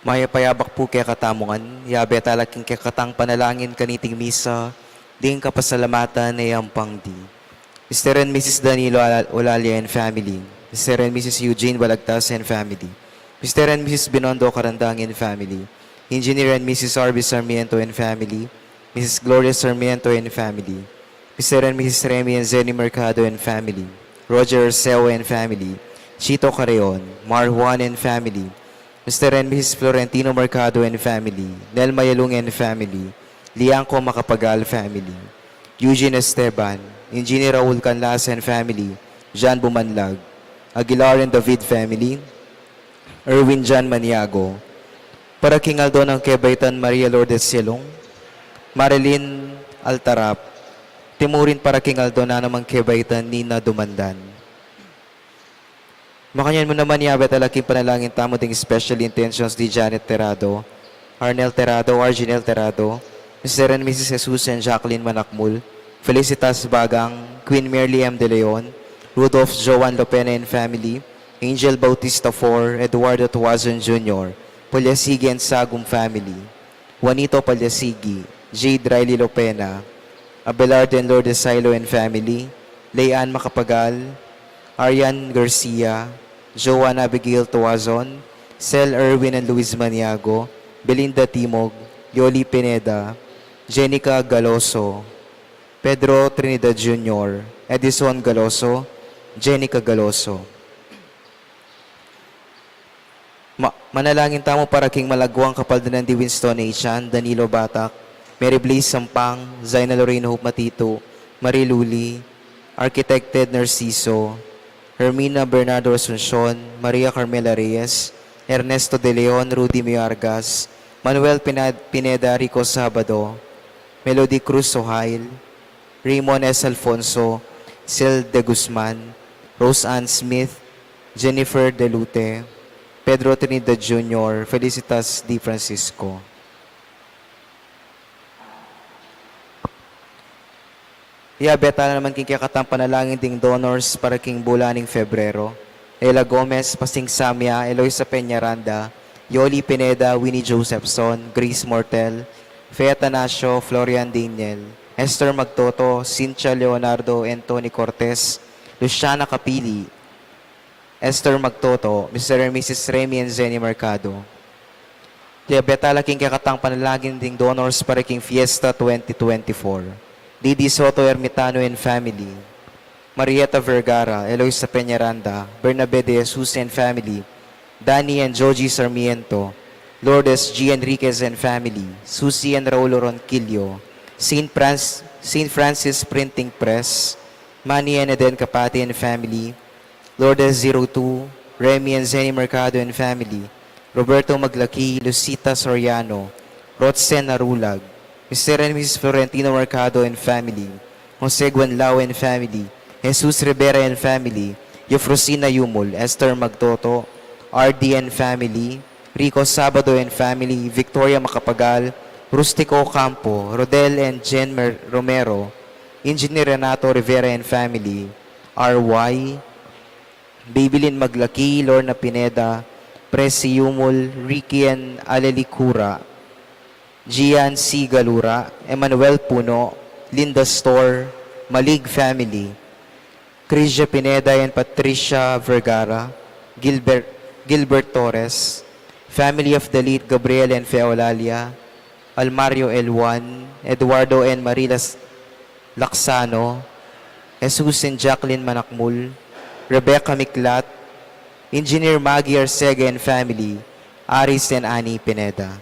Maya payabak po kaya katamungan, yabe talaking kaya katang panalangin kaniting misa, ding kapasalamatan na yampang di. Mr. and Mrs. Danilo Olalia and family, Mr. and Mrs. Eugene Balagtas and family, Mr. and Mrs. Binondo Karandang and family, Engineer and Mrs. Arby Sarmiento and family, Mrs. Gloria Sarmiento and family, Mr. and Mrs. Remy and Zenny Mercado and family, Roger Arceo and family, Chito Carreon, Mar Juan and family, Mr. and Mrs. Florentino Mercado and family, Nel Mayalung and family, Liangco Macapagal family, Eugene Esteban, Engineer Raul Canlas and family, Jean Bumanlag, Aguilar and David family, Erwin John Maniago, para King Aldo ng Quebaitan Maria Lourdes Silong, Marilyn Altarap, Timurin para King Aldo na namang Quebaitan Nina Dumandan. Makanyan mo naman yabet alaking panalangin tamo ding special intentions di Janet Terado, Arnel Terado, Arginel Terado, Mr. and Mrs. Jesus and Jacqueline Manakmul, Felicitas Bagang, Queen Merly M. De Leon, Rudolph Joan Lopena and family, Angel Bautista IV, Eduardo Tuazon Jr., Palyasigi and Sagum family, Juanito Palyasigi, Jade Riley Lopena, Abelard and Lourdes Silo and family, Leanne Macapagal, Arian Garcia, Joanna Abigail Tuazon, Cel Erwin and Luis Maniago, Belinda Timog, Yoli Pineda, Jenica Galoso, Pedro Trinidad Jr., Edison Galoso, Jenica Galoso. Manalangin tamo para King Malagwang Kapaldanan di Winston Achan, Danilo Batak, Mary Blaze Sampang, Zaina Lorena Hope Matito, Marie Luli, Architected Narciso, Hermina Bernardo Asuncion, Maria Carmela Reyes, Ernesto De Leon, Rudy Miargas, Manuel Pineda Rico Sabado, Melody Cruz Sohail, Raymond S. Alfonso, Sil De Guzman, Rose Ann Smith, Jennifer Delute, Pedro Trinidad Jr., Felicitas D. Francisco. Beta na naman kikakatang panalangin ding donors para King Bulaning Febrero, Ella Gomez, Pasing Samia, Eloisa Peñaranda, Yoli Pineda, Winnie Josephson, Grace Mortel, Fe Atanasio, Florian Daniel, Esther Magtoto, Cynthia Leonardo, Anthony Cortez, Luciana Capili, Esther Magtoto, Mr. and Mrs. Remy and Zenny Mercado. Beta laking kikakatang panalangin ding donors para King Fiesta 2024. Didi Soto Ermitano and family, Marieta Vergara, Eloisa Peñaranda, Bernabe de Jesus and family, Danny and Joji Sarmiento, Lourdes G. Enriquez and family, Susie and Raulo Ronquillo, St. Francis Printing Press, Manny and Eden Capati and family, Lourdes 02, Remy and Zenny Mercado and family, Roberto Maglaki, Lucita Soriano, Rotzen Narulag, Mr. and Mrs. Florentino Mercado and family, Jose Guanlao and family, Jesus Rivera and family, Eufrosina Yumul, Esther Magtoto, RD and family, Rico Sabado and family, Victoria Macapagal, Rustico Campo, Rodel and Jen Romero, Engineer Renato Rivera and family, RY, Babylin Maglaki, Lorna Pineda, Presi Yumul, Ricky and Alelicura, Gian C. Galura, Emmanuel Puno, Linda Store, Malig family, Crisia Pineda and Patricia Vergara, Gilbert Torres, family of the late Gabriel and Feolalia, Almario L1, Eduardo and Marilas Laksano, Jesus and Jacqueline Manakmul, Rebecca Miklat, Engineer Maggie Arcega and family, Aris and Annie Pineda.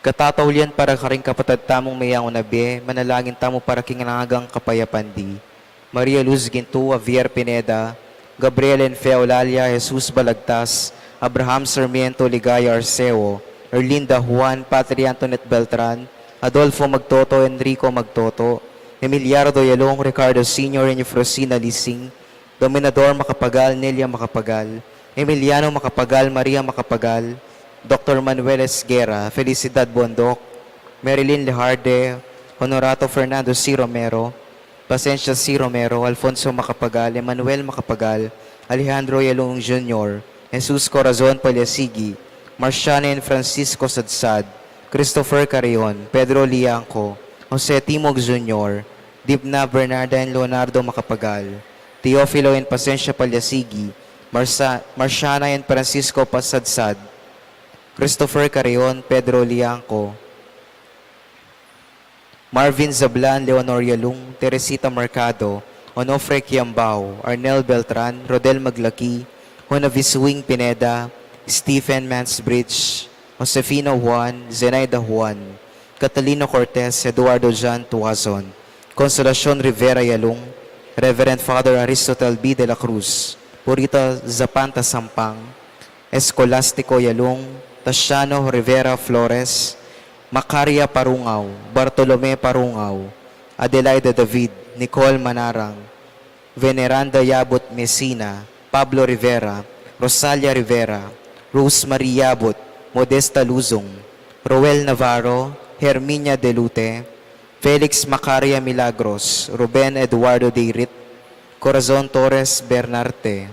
Katataulian para karing kapatid tamong mayang unabi, manalangin tamo para kinangagang kapayapandi, Maria Luz Ginto, Javier Pineda, Gabriel and Feolalia, Jesus Balagtas, Abraham Sarmiento Ligaya Arceo, Erlinda Juan, Patri Antoinette Beltran, Adolfo Magtoto, Enrico Magtoto, Emiliardo Yalong, Ricardo Sr. and Eufrosina Lising, Dominador Macapagal, Nelia Macapagal, Emiliano Macapagal, Maria Macapagal, Dr. Manuel Esguera, Felicidad Bondok, Marilyn Lejarde, Honorato Fernando C. Romero, Pasencia C. Romero, Alfonso Macapagal, Emmanuel Macapagal, Alejandro Yalong Jr., Jesus Corazon Palyasigi, Marcianen Francisco Sadsad, Christopher Carrion, Pedro Liangco, Jose Timog Jr., Dibna Bernarda and Leonardo Macapagal, Teofilo and Pasencia Palyasigi, Marciana and Francisco Pasadsad, Christopher Carrion, Pedro Liangco, Marvin Zablan, Leonor Yalung, Teresita Mercado, Onofre Quiambao, Arnel Beltran, Rodel Maglaki, Jonaviswing Pineda, Stephen Mansbridge, Josefino Juan, Zenaida Juan, Catalino Cortez, Eduardo Jan Tuazon, Consolacion Rivera Yalung, Reverend Father Aristotle B. de la Cruz, Purita Zapanta Sampang, Escolastico Yalung, Tasciano Rivera Flores, Macaria Parungaw, Bartolome Parungaw, Adelaida David, Nicole Manarang, Veneranda Yabot Mesina, Pablo Rivera, Rosalia Rivera, Rosemary Yabot, Modesta Luzong, Roel Navarro, Herminia Delute, Felix Macaria Milagros, Ruben Eduardo Deirit, Corazon Torres Bernarte,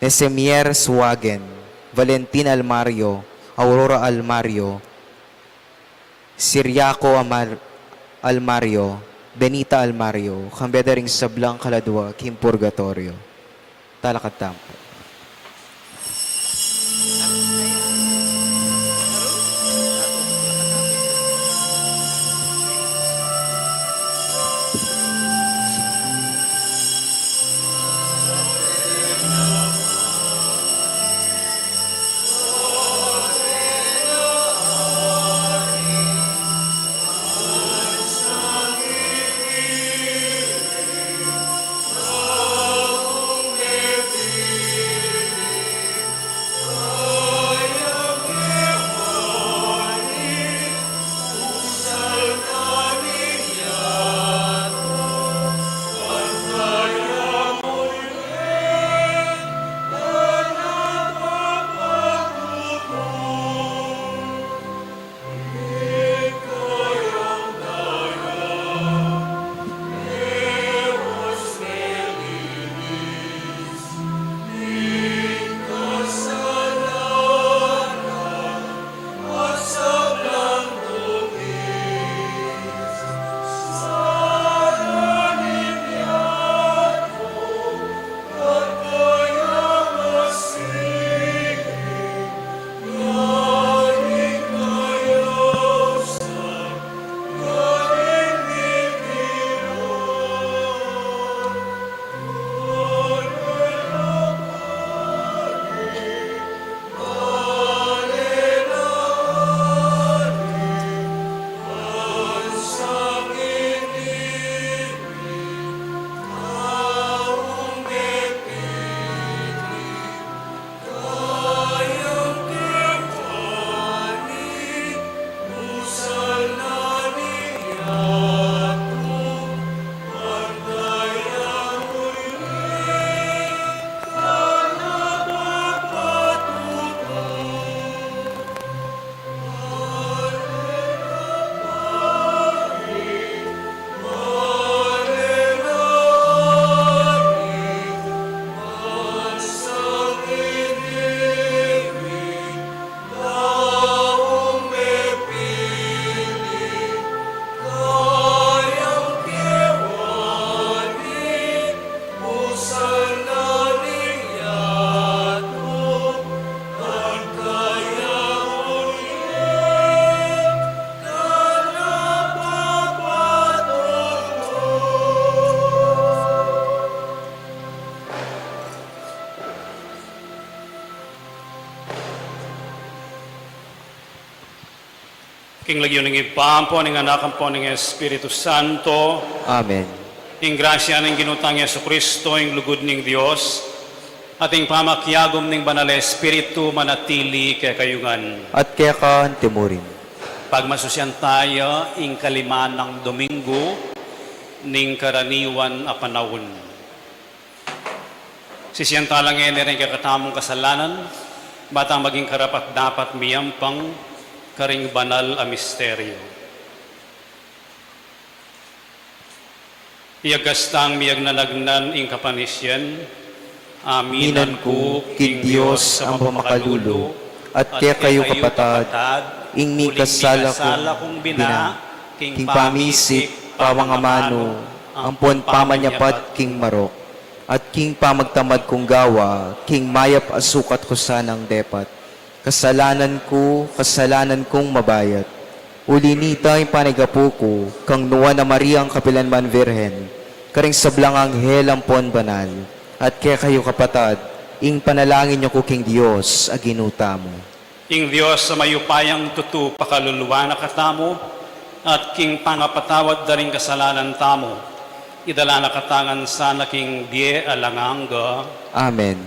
Nesemier Suwagen, Valentin Almario, Aurora Almario, Siriaco Almario, Benita Almario, Kambedering Sablang Kaladwa, Kim Purgatorio. Talakad tampo. King lagyo ng ipampo, ng anakan po ng Espiritu Santo, Amen. ing grasya ng ginutang Yesu Kristo, ing lugod ng Diyos, ating pamakyagom ng Banal na Espiritu manatili kay kayungan. At kaya ka timurin. Pagmasusyan tayo, ing kaliman ng Domingo, ning karaniwan a panahon. Sisiyan talang rin kakatamong kasalanan, batang maging karapat dapat miyampang karing banal a misteryo. Iyagastang miyag nalagnan ing kapanisyan, Aminan ko, king Diyos ang pamakalulo, at kaya kayo kapatad, ingni kasala kong bina, king pamisip, pamangamano, ampon pamanyapat king marok, at king pamagtamad kong gawa, king mayap asukat ko sanang depat. Kasalanan kong mabayat. Ulinita yung panigapu ko, kang nuwa na Maria ang kapilanman Virhen, karing sablang anghel ampon banal, at kaya kayo kapatad, ing panalangin niyo ko king Diyos, aginuta mo. King Diyos sa mayupayang tutu pakaluluwa na katamo, at king pangapatawad da rin kasalanan tamo, idala na katangan sana king die alanganga. Amen.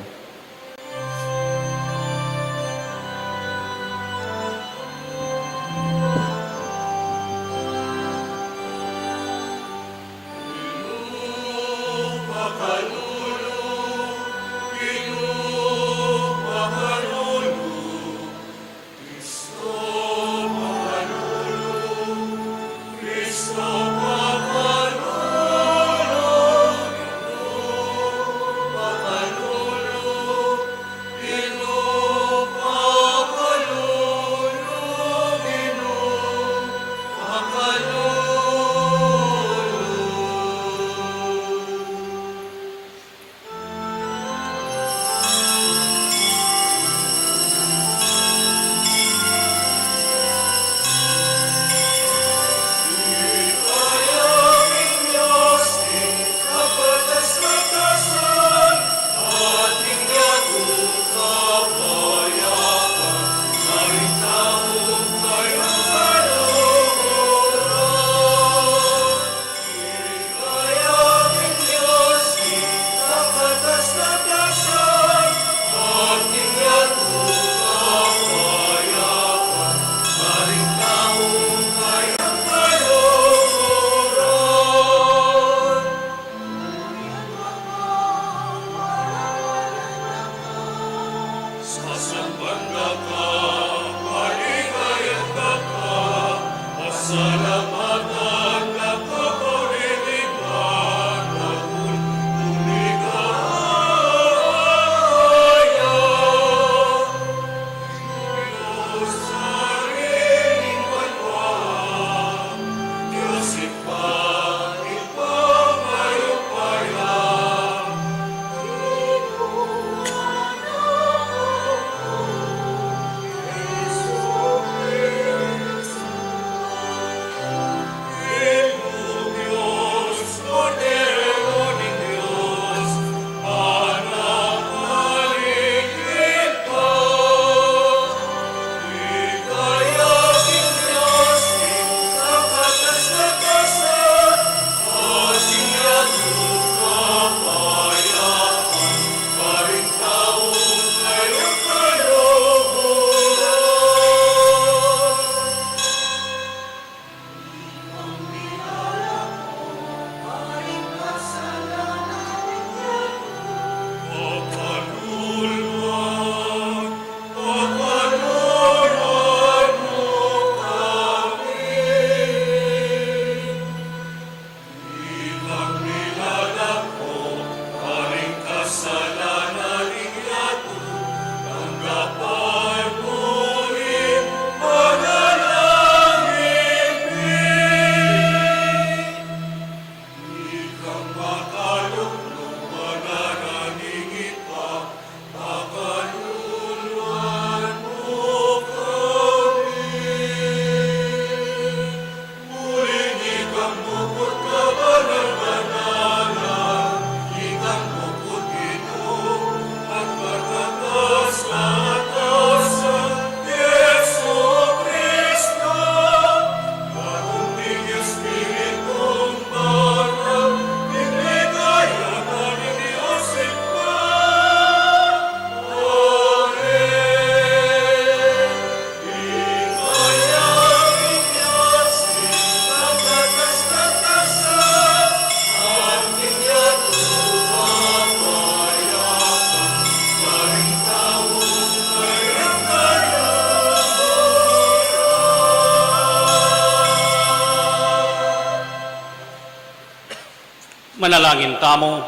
Manalangin tamo.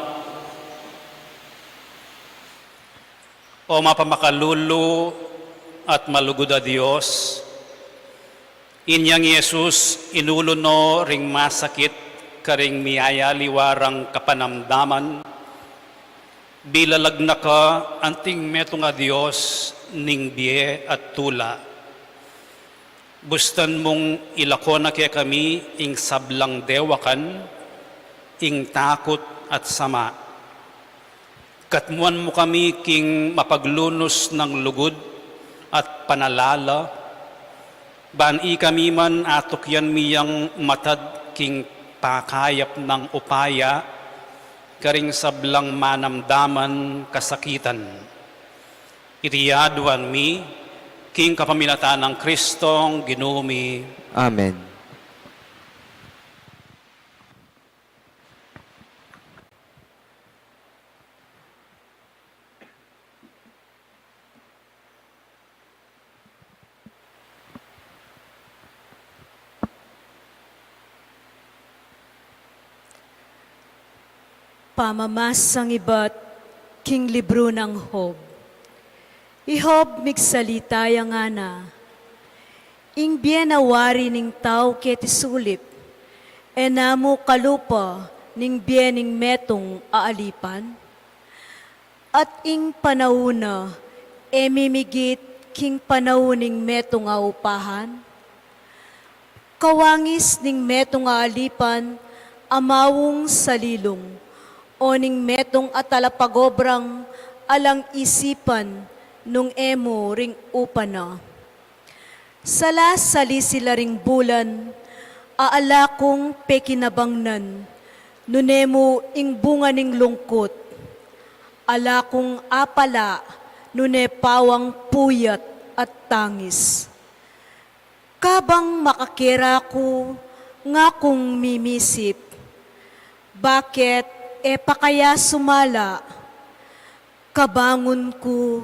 O mapamakalulu at malugod a Diyos, inyang Yesus inuluno ring masakit karing miyaya liwarang kapanamdaman, bilalag na ka anting metong a Diyos ning biye at tula. Bustan mong ilako na kaya kami ing sablang dewakan, ing takot at sama. Katmuan mo kami king mapaglunos ng lugod at panalala, bani kami man atok yan miyang matad king pakayap ng upaya, karing sablang manamdaman kasakitan. Itiyaduan mi, king kapamilatan ng Kristong Ginumi. Amen. Pamamasang iba't king libro ng Hob. Ihob migsalita nga na, ing bienawari ning tao keti sulip, enamo kalupa ning biening metong aalipan, at ing panahuna, emimigit king panahuning metong aupahan, kawangis ning metong aalipan, amawong salilong, o ning metong atalapagobrang alang isipan nung emo ring upana. Sala sali sila ring bulan, aala kong pekinabangnan, nunemo ing bunga ning lungkot, ala kong apala, nune pawang puyat at tangis. Kabang makakira ko, nga kong mimisip, bakit pakaya sumala, kabangon ko,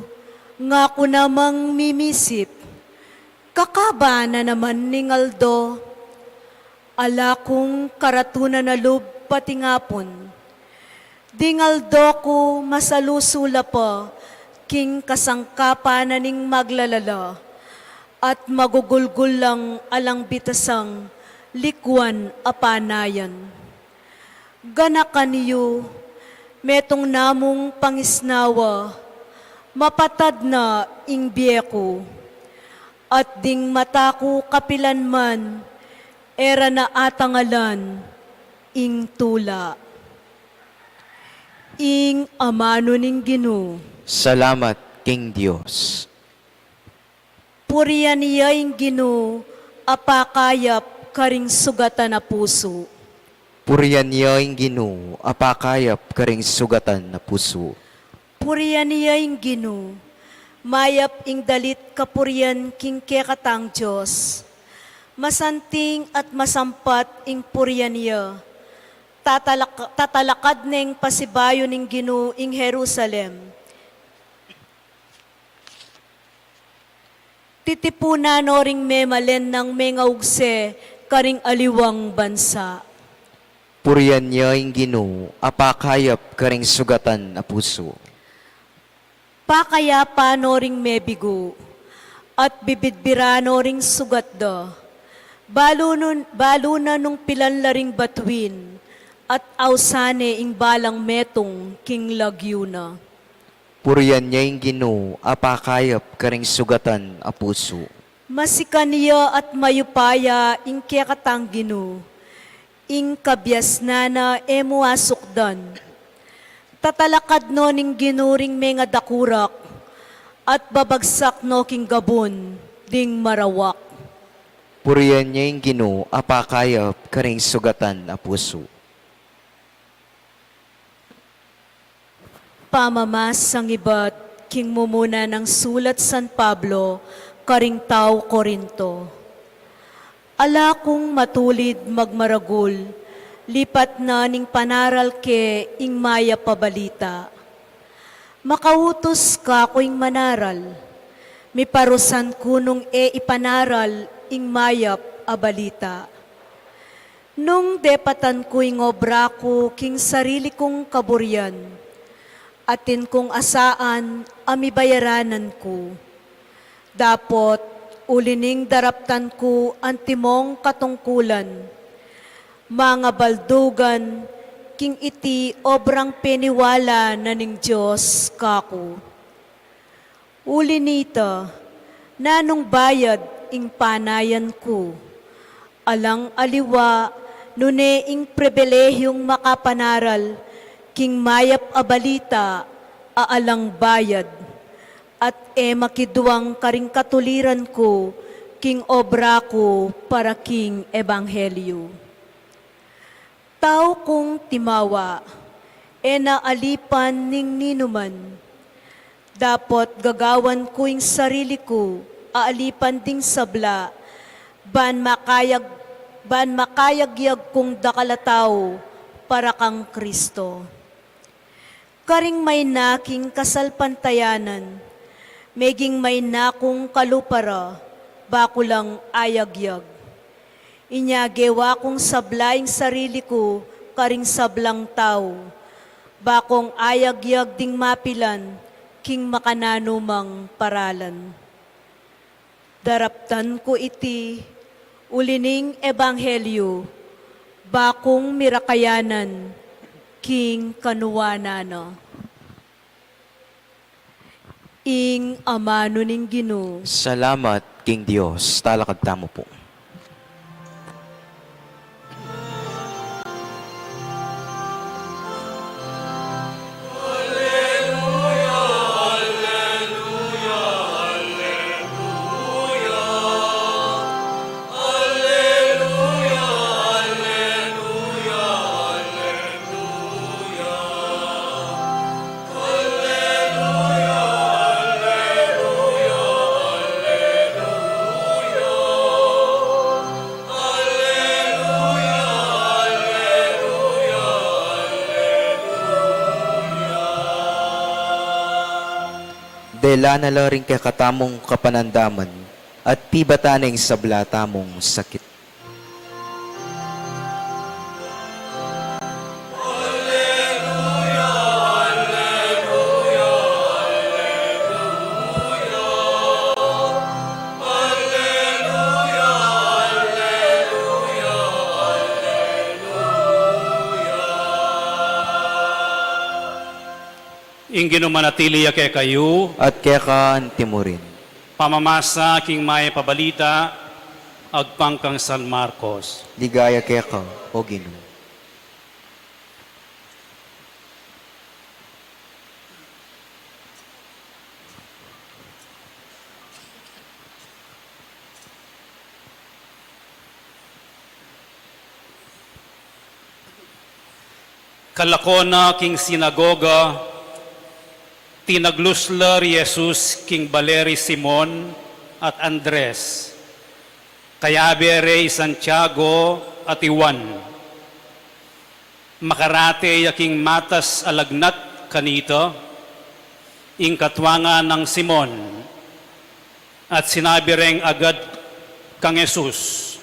nga ko namang mimisip, kakaba na naman ning aldo, ala kong karatunan na lub pati ngapon, dingaldo ko masalusula pa, king kasangkapa na ning maglalala, at magugulgul lang alang bitasang likwan apanayan. Ganakan niyo, metong namong pangisnawa, mapatad na ing biyeko, at ding mataku kapilan man, era na atangalan, ing tula. Ing amano ning Ginoo, Salamat, King Diyos. puriyan niya ing Ginoo, apakayap karing sugatan na puso. Puriyan niya ing Ginoo, apakayap karing sugatan na puso. Puriyan niya ing Ginoo, mayap ing dalit kapuriyan king kekatang Diyos. Masanting at masampat ing puriyan niya, tatalakad ning pasibayo ning Ginoo ing Jerusalem. Titipuna no ring memalen ng mengaugse karing aliwang bansa. Puriyan niya ing Ginoo, apakayap karing sugatan na puso. Pakayapa no ring mebigo, at bibidbira no ring sugat da. Balo na nung pilan laring batuin, at ausane ing balang metong king lagyuna. Puriyan niya ing Ginoo, apakayap karing sugatan na puso. Masikaniya at mayupaya ing kekatang Ginoo, ing kabyas na emuasukdan. Tatalakad no ning ginuring mga dakurak, at babagsak no king gabon, ding marawak. Puriyan niya ing Ginoo, apakayap karing sugatan na puso. Pamamasang iba't king mumuna ng sulat San Pablo, karing tao Korinto. Ala kong matulid magmaragul, lipat na ning panaral ke ing maya pabalita. Makautos ka ko ing manaral, mi parusan kunong ipanaral ing mayap abalita. Nung depatan ko ing obra ko king sarili kong kaburyan, Atin kong asaan amibayaranan ko. Dapot ulining daraptan ko ang timong katungkulan. Mga baldugan, king iti obrang peniwala na ning Diyos kako. Uli nita, nanong bayad ing panayan ko. Alang aliwa, nune ing pribilehyong makapanaral, king mayap abalita, aalang bayad. At makiduang karing katuliran ko, king obra ko para king ebanghelyo. Tao kong timawa, naalipan ning ninuman. Dapot gagawan ko ing sarili ko, aalipan ding sabla, ban makayagyag kong dakalataw para kang Kristo. Karing may naking kasalpantayanan, meging may nakong kalupara, bakulang ayagyag. Inyagewa kong sablaing sarili ko, karing sablang tao, bakong ayagyag ding mapilan, king makananumang paralan. Daraptan ko iti, ulining ebanghelyo, bakong mirakayanan, king kanuwanana. Ing amano ning Ginoo. Salamat, King Diyos. Talakad tamo po. Dela na laring kakatamong kapanandaman at pibataneng sabla tamong sakit. Ingin manatili kay kayo, At kaya ka antimurin. pamamasa king may pabalita, agpangkang San Marcos. Ligaya kaya ka, o Ginoo. Kalakona king sinagoga, tinagluslar Jesus king Baleri Simon at Andres, kayabere Santiago at Iwan. Makarate yaking matas alagnat kanito, ing katwangan ng Simon, at sinabireng agad kang Jesus,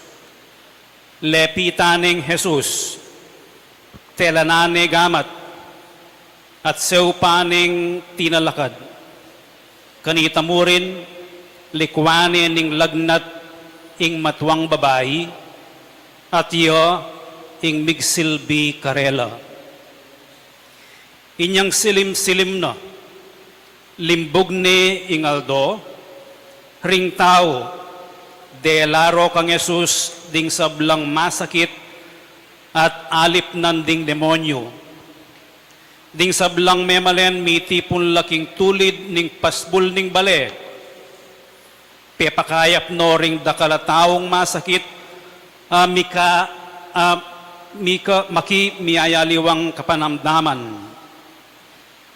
lepitaning Jesus, telanane gamat, at seupaning tinalakad. Kanita mo rin, likwanin ning lagnat ing matwang babayi, at iyo ing migsilbi karela. Inyang silim-silim na, limbog ni ing aldo, ring tao, de laro kang Jesus ding sablang masakit, at alip nan ding demonyo. Ding sablang memalen mitipon laking tulid ning pasbul ning bale. Pepakayap no ring dakalataong masakit, maki miyayaliwang kapanamdaman.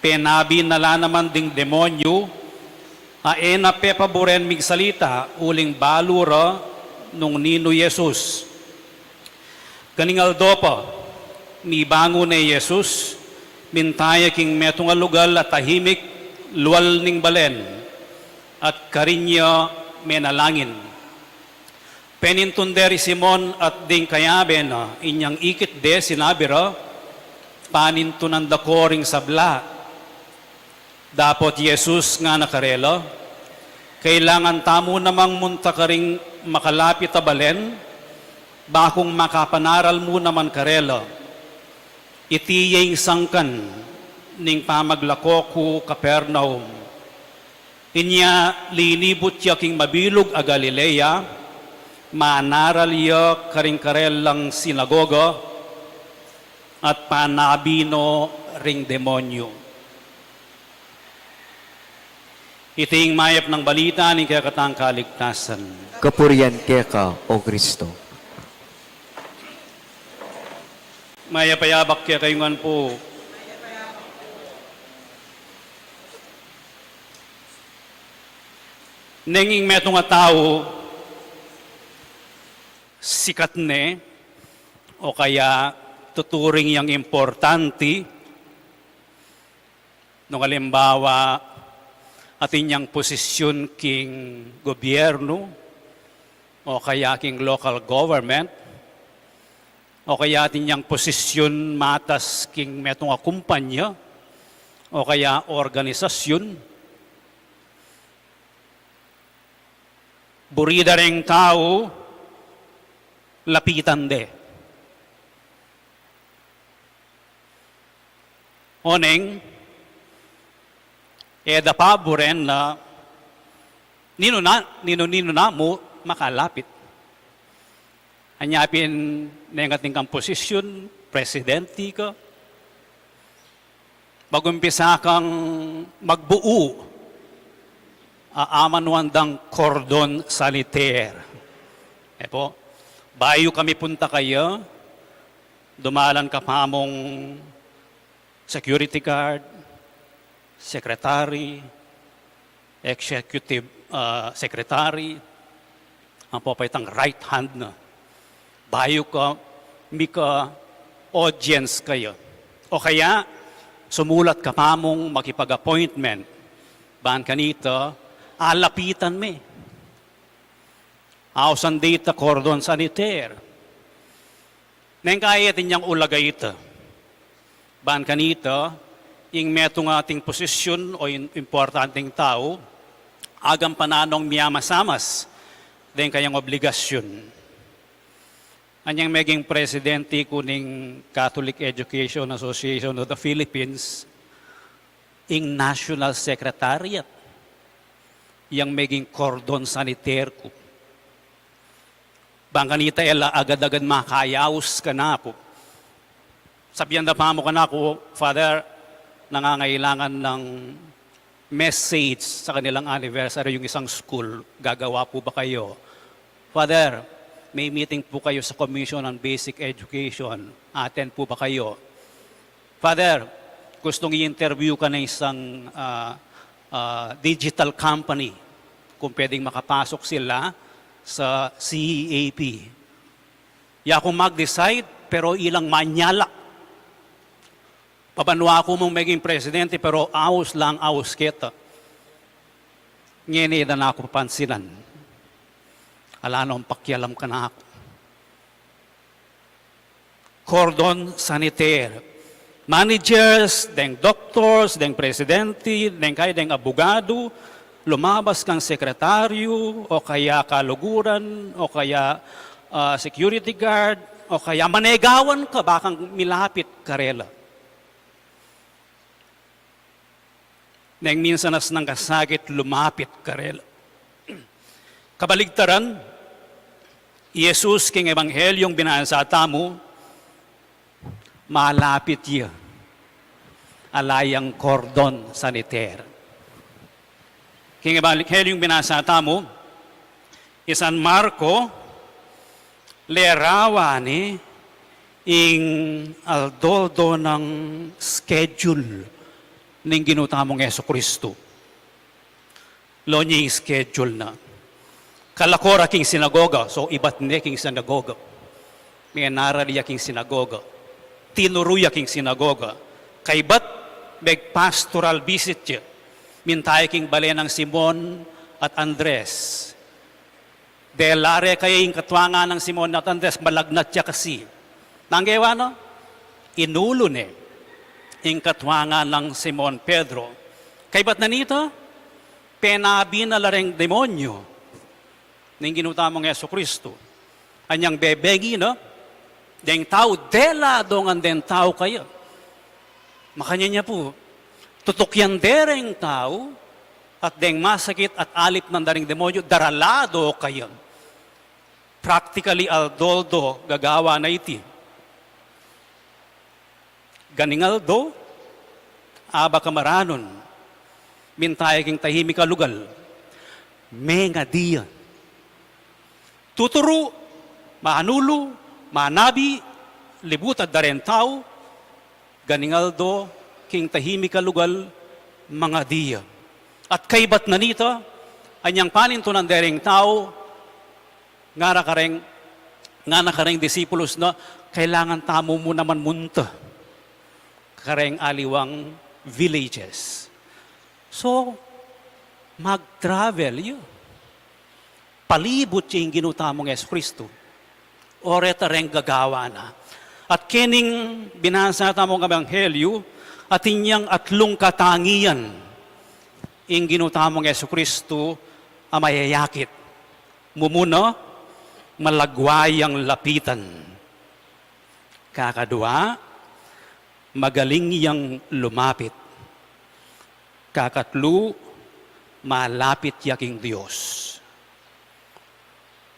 Penabi nala naman ding demonyo, na pepaboren migsalita uling balura nung nino Jesus. Kaningaldo pa, mibango ni Jesus, mintaya king metong alugal at tahimik, luwal ning balen, at karinya menalangin. Penintunderi Simon at ding kayaben, inyang ikit de sinabira, panintunan da koring sabla, Dapat Jesus nga nakarela, kailangan tamo namang munta ka ring makalapit a balen, bakong makapanaral mo naman karela, itiyeng sangkan ning pamaglako ku Capernaum. Inya linibot ya king mabilog a Galilea, manaral ya karing karelang sinagoga, at panabino ring demonyo. Iting mayap ng balita ni kakatang kaligtasan. Kapurian keka, O Kristo. Mayapayabak kaya kayungan po. Nenging metong nga tao, sikat ne, o kaya tuturing yang importante, nung halimbawa, atin yang posisyon king gobyerno, o kaya king local government, o kaya atin yang posisyon matas king metong a kumpanya, o kaya organisasyon, burida ring tao, lapitan de. Oneng, eda paboren na nino na mo makalapit. Anyapin nengating kang posisyon, presidente ka, bagumpisa kang magbuo, aamanwandang cordon sanitaire. Po, bayo kami punta kayo, dumalan ka pa mong security guard, secretary, executive secretary, ang papaitang right hand na. Bayo ka, mika audience kayo. O kaya, sumulat ka pa mong makipag-appointment. Baan kanito, alapitan me. Ausan data cordon sanitaire. Neng kaya din niyang ulagay ito. Baan kanito, yung metong ating posisyon o yung importanteng tao, agam pananong miyamasamas din kayang obligasyon. Anyang meging presidente kuning Catholic Education Association of the Philippines, ing National Secretariat, yang meging cordon sanitaire ko. Bangkanita ela agad-agad makayaws ka na po. Sabihan na pa mo ka na ko, Father, nangangailangan ng message sa kanilang anniversary yung isang school. Gagawa po ba kayo? Father, may meeting po kayo sa Commission on Basic Education. Attend po ba kayo? Father, gustong i-interview ka ng isang digital company kung pwedeng makapasok sila sa CEAP. Ya kung mag-decide, pero ilang manyala. Pabanwa ko mong maging presidente, pero aos lang, aos kita. Ngini na ako papansinan. Ala nung pakialam ka na ako. Cordon sanitaire. Managers, deng doctors, deng presidente, deng kaya deng abogado, lumabas kang sekretaryo, o kaya kaluguran, o kaya security guard, o kaya manegawan ka, bakang milapit karela. Neng minsan nas nang kasagit, lumapit karela. Kabaligtaran, Jesus king ebanghelyong binasata mo, malapit iya, alayang cordon sanitaire. King ebanghelyong binasata mo, isan Marco, lerawani, ing aldoldo ng schedule ning ginutamong Yeso Kristo. Lo niya schedule na. Kalakora king sinagoga, so ibat ne king sinagoga. May naraliya king sinagoga. Tinuruya king sinagoga. Kaibat meg pastoral visit siya. Mintay king balen ng Simon at Andres. Delare kaya yung katwanga ng Simon at Andres, malagnat siya kasi. Nanggewa no? Inulo ne. Yung katwanga ng Simon Pedro. Kay ba't na nito? Penabi na lareng demonyo ng ginutamong Yesu Kristo. Anyang bebegi, no? Deng tao, dela dongan den tao kayo. Makanya niya po, tutukyan dereng tao, at deng masakit at alip ng daring demonyo, daralado kayo. Practically aldoldo gagawa na iti. Ganingaldo, aba kamaranon, mintay king tahimik kalugal, menga diya. Tuturo, maanulo, manabi, libut at darentaw, ganingaldo, king tahimik kalugal, mga diya. At kaybat na nito, anyang paninto ng dereng tao, nga nakareng disipulos na, kailangan tamo mo naman munta. Kareng aliwang villages. So, mag-travel yun. Palibot yung ginutamong Yesu Kristo. Oreta rin gagawa na. At kining binasa tamong ebanghelyo, at inyang atlong katangian, yung ginutamong Yesu Kristo, ang mayayakit. Mumuna, malagwayang lapitan. Kakadua, magaling yang lumapit. Kakatlo, malapit yaking Diyos.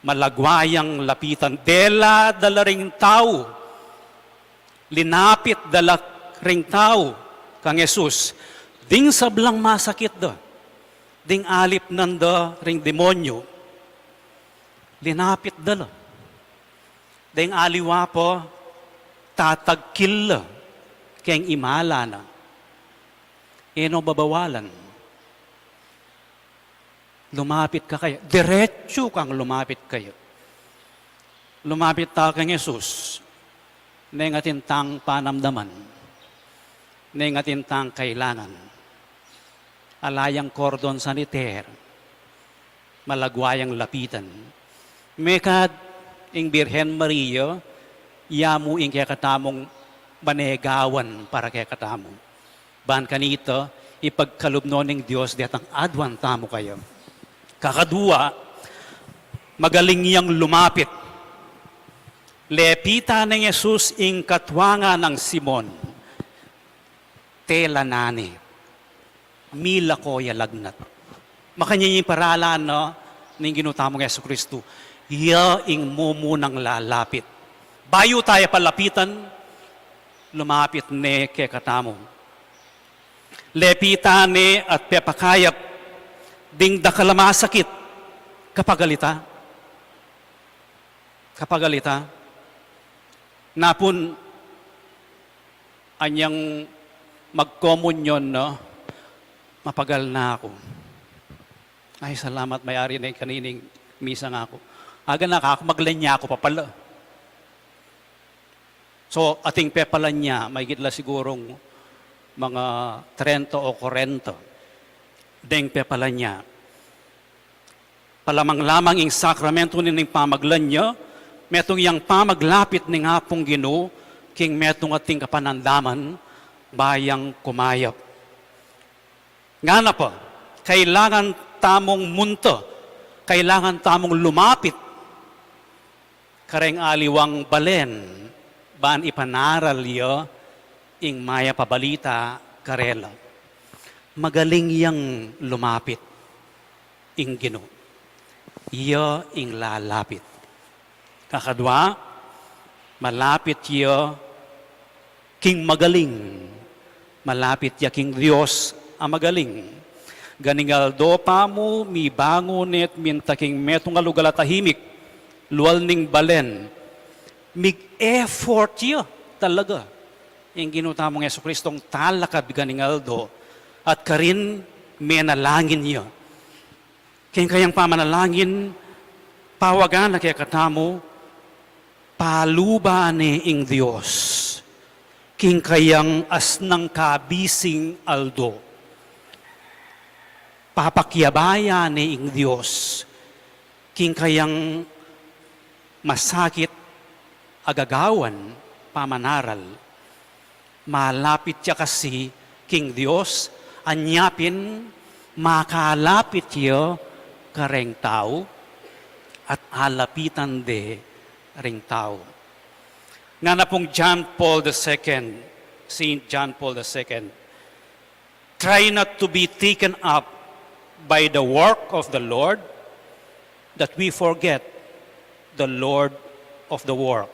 Malagwayang lapitan. Dela dalaring tao. Linapit dalaring tao kang Jesus. Ding sablang masakit da. Ding alip nanda ring demonyo. Linapit dala. Ding aliwa po, tatagkil la. Kayang imala na. Eno babawalan. Lumapit ka kayo. Diretso kang lumapit kayo. Lumapit ta kang Jesus. Nengatin tang panamdaman. Nengatin tang kailangan. Alayang kordon saniter. Malagwayang lapitan. Mekad ing Birhen Maria, yamu ing kaya katamong manegawan para kaya katamo. Ban kanito, ipagkalubno ng Diyos diatang adwan tamo kayo. Kakadua, magaling niyang lumapit. Lepita ng Jesus ing katwanga ng Simon. Tela nani. Mila ko yalagnat. Makanya yung paralan, no, ng ginutamong Yesu Kristo. Iya ing mumunang lalapit. Bayo tayo palapitan, lumapit ne kay katamo. Lepita ne at pepakayap ding dakalamasakit kapagalita. Kapagalita. Napun anyang magkomunyon, no? Mapagal na ako. Ay, salamat, may-ari na kanining misa nga ako. Aga na ako, maglanya ako papala. So, ating pepalan niya, may gitla sigurong mga 30 o 40. Deng pepalan niya. Palamang-lamang ing sakramento nining pamaglan niya, metong yang pamaglapit ning hapong Ginoo, king metong ating kapanandaman, bayang kumayap. Nga na pa, kailangan tamong munta, kailangan tamong lumapit, kareng aliwang balen, baan ipanaral yo, ing maya pabalita karela. Magaling yang lumapit, ing Ginoo. Iyo ing lalapit. Kakadwa, malapit iyo, king magaling. Malapit ya king Diyos ang magaling. Ganingaldo pa mo, mi bangonet, mintaking metong alugalatahimik, luwal ning balen. Mig-effort yo talaga. Yung ginutamong Yesu Kristong talakad ganingaldo at karin menalangin yo. Kayang pamanalangin, pawagan na kaya katamo, paluba ni ing Diyos. King kayang asnang kabising aldo. Papakyabaya ni ing Diyos. King kayang masakit agagawan pamanaral. Malapit siya kasi king Diyos, anyapin, makalapit yo kareng tao, at alapitan de ring tao. Nga na pong John Paul II, Saint John Paul II, try not to be taken up by the work of the Lord, that we forget the Lord of the work.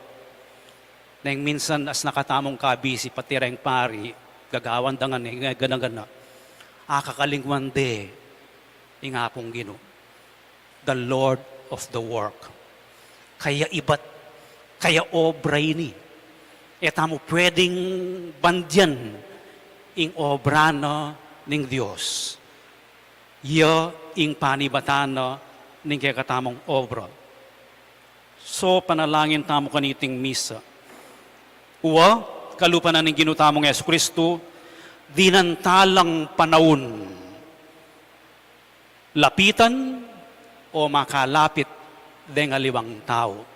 Nang minsan as nakatamong kabisi, pati rin pari, gagawan dangan gana-gana, akakalingwan de, ingapong Ginoo, the Lord of the work. Kaya iba't, kaya obra ini. Eta mo pwedeng bandyan ing obra na ning Diyos. Ya ing panibatana ning kaya katamong obra. So panalangin tamo kaniting misa. Uwa, kalupan na ning ginutamong Yesu Kristo, dinantalang panahon. Lapitan o makalapit deng aliwang tao.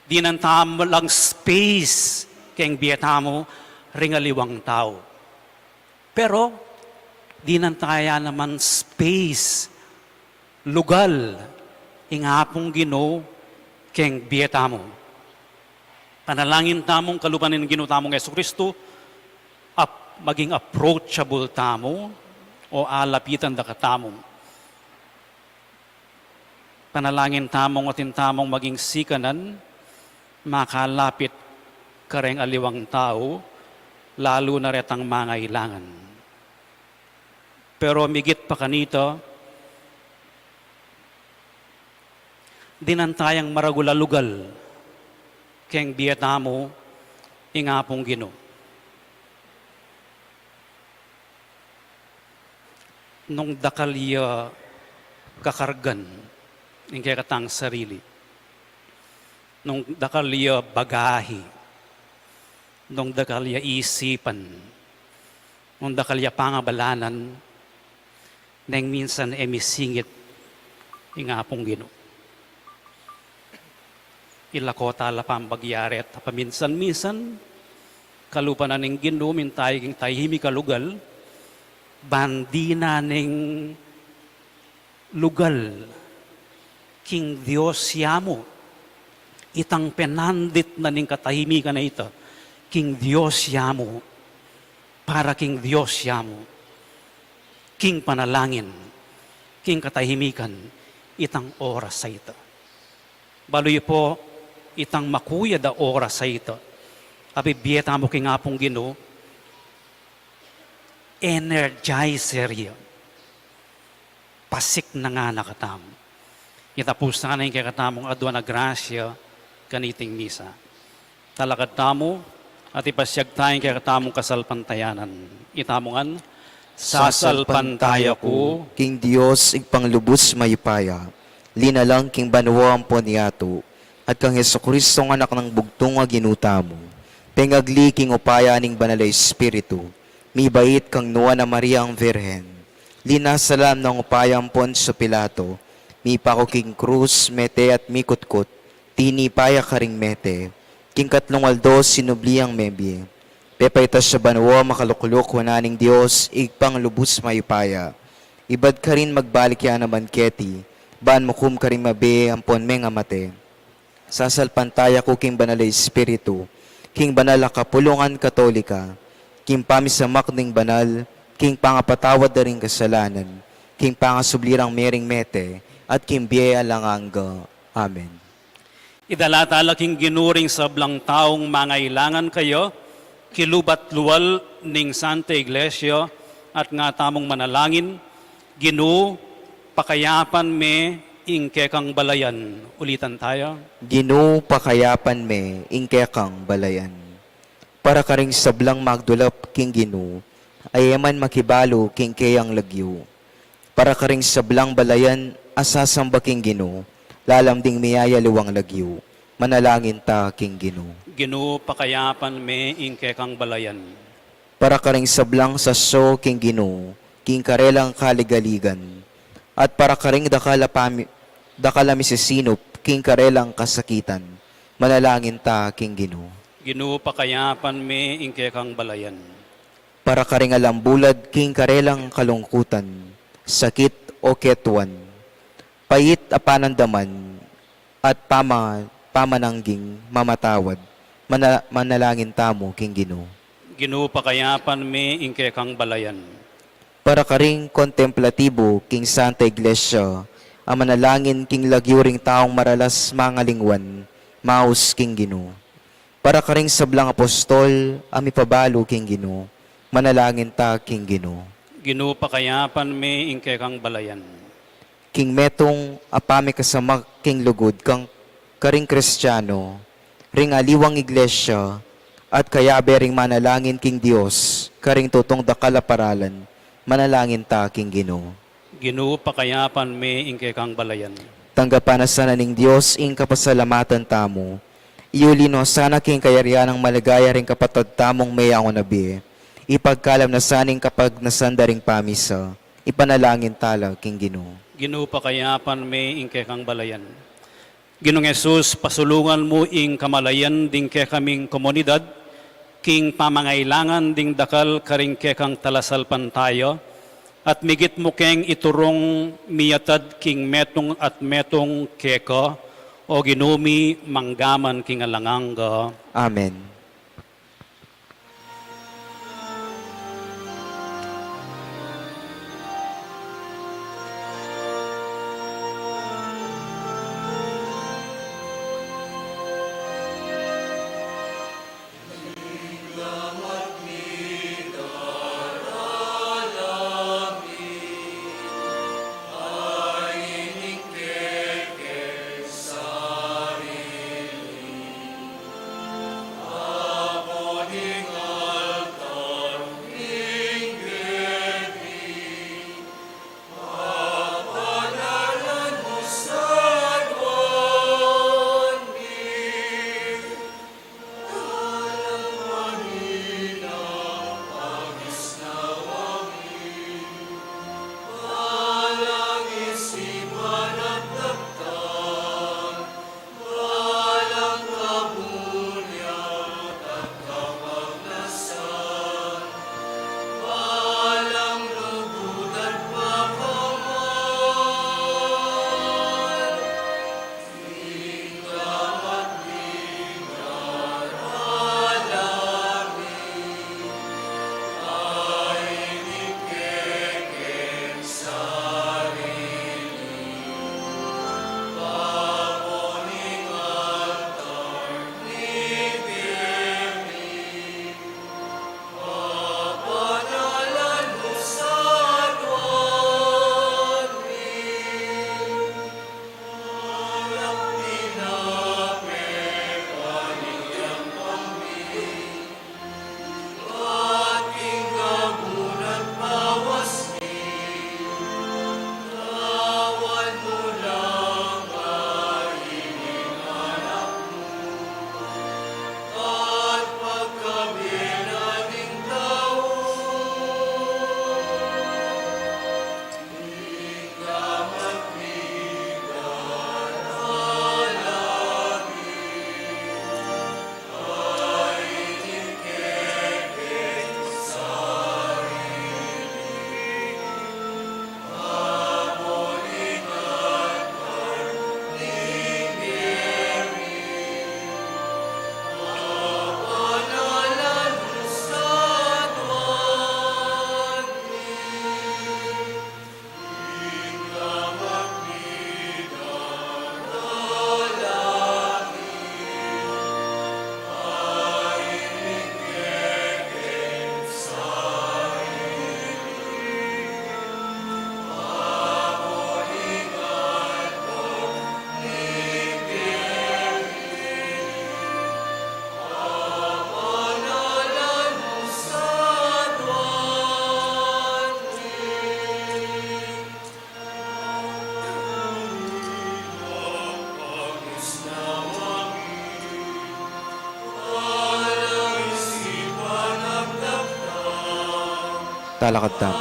Dinantalang space keng biyatamo ring aliwang tao. Pero, dinantaya naman space, lugal, ingapong Ginoo keng biyatamo. Panalangin tamong kalupan ng ginutamong Yesu Kristo, maging approachable tamo o alapitan da katamo. Panalangin tamong atin tamong maging sikanan, makalapit kareng aliwang tao, lalo na retang mga ilangan. Pero migit pa kanito, dinantayang maragulalugal keng biyatamo ingapong Ginoo. Nung dakalya kakargan ng kaya katang sarili, nung dakalya bagahi, nung dakalya isipan, nung dakalya pangabalanan, nang minsan emisingit ingapong Ginoo. Ilakota la pambagyari at paminsan-minsan, kalupan na ng Ginoo, mintay king tahimi kalugal, bandi na ng lugal, king Diyos yamo, itang penandit na ning katahimikan na ito, king Diyos yamo, para king Diyos yamo, king panalangin, king katahimikan, itang oras sa ito. Baloy po, itang makuya da oras sa ito. Abibiyeta mo king apong Ginoo, energizer yun. Pasik na nga nakatam. Itapos na nga na yung kakatamong adwa na grasya kaniting misa. Talakad tamo at ipasyag tayong kakatamong kasalpantayanan. Itamongan, sasalpantaya ko, King Dios igpanglubos mayupaya, linalang king banwa ang poniato, at kang Heso Kristo ng anak ng bugtong nga ginutamo, pengagli king upaya ning banalay Espiritu, mibait kang nuwa na Maria ang Virhen, linasalam ng upayang Poncio Pilato, mi pako king krus, mete at mikutkot, tini paya karing mete, king katlong aldo sinubliang membie, pepaitas sa banwa makalukulok wananing Diyos, igpang lubos mayupaya, ibad ka rin magbalik yan naman keti, ban mo kum ka rin mabe ang ponmeng amate, sasalpantaya ko king banalay Espiritu, king banal kapulungan katolika, king pamisamak ning banal, king pangapatawad na ring kasalanan, king pangasublirang mering mete, at king biyaya langangga. Amen. idalatala king ginuring sa blang taong mga ilangan kayo, kilubat luwal ning Santa Iglesia, at nga tamong manalangin, Ginoo, pakayapan me ingkekang balayan. Ulitan tayo. Ginoo pakayapan me, ingkekang balayan. Para karing sablang magdulap king Ginoo, ayaman makibalo king kayang lagyo. Para karing sablang balayan, asasamba king Ginoo, lalamding miyaya luwang lagyo. Manalangin ta king Ginoo. Ginoo, pakayapan me ingkekang balayan. Para karing sablang saso king Ginoo, king karelang kaligaligan. At para karing dakala misisinop, king karelang kasakitan. Manalangin ta king Ginoo. Ginoo, pakayapan me ingkekang balayan. para karing bulad king karelang kalungkutan, sakit o ketwan, payit apanandaman, at pamanangging mamatawad, manalangin tamo king Ginoo. Ginoo pakayapan mi ingke kang balayan. Para karing kontemplatibo king Santa Iglesia, ang manalangin king lagyuring taong maralas mangalingwan, maus king Ginoo. Para karing sablang apostol, ami pabalo king Ginoo, manalangin ta king Ginoo. Ginoo pakayapan mi ingke kang balayan. King metong apami kasama king lugod kang karing Kristiyano, ring aliwang iglesia, at kaya bering manalangin king Dios, karing tutong dakalaparalan, manalangin ta king Ginoo. Ginoo pakayapan mi ingke kang balayan. Tanggapan na sana ning Dios ing kapasalamatan tamo. Iulino sana king kayarian ng malagaya ring kapatid tamong may ang nabi. Ipagkalam na saning kapag nasanda ring pamisa. Ipanalangin tala king Ginoo. Ginoo pakayapan mi ingke kang balayan. Ginoong Jesus, pasulungan mo ing kamalayan ding ke kaming komunidad, king pamangailangan ding dakal karing ke kang talasalpan tayo, at migit mo keng iturong miyatad king metong at metong keko, o ginumi manggaman king alanganga. Amen. Talakad tam.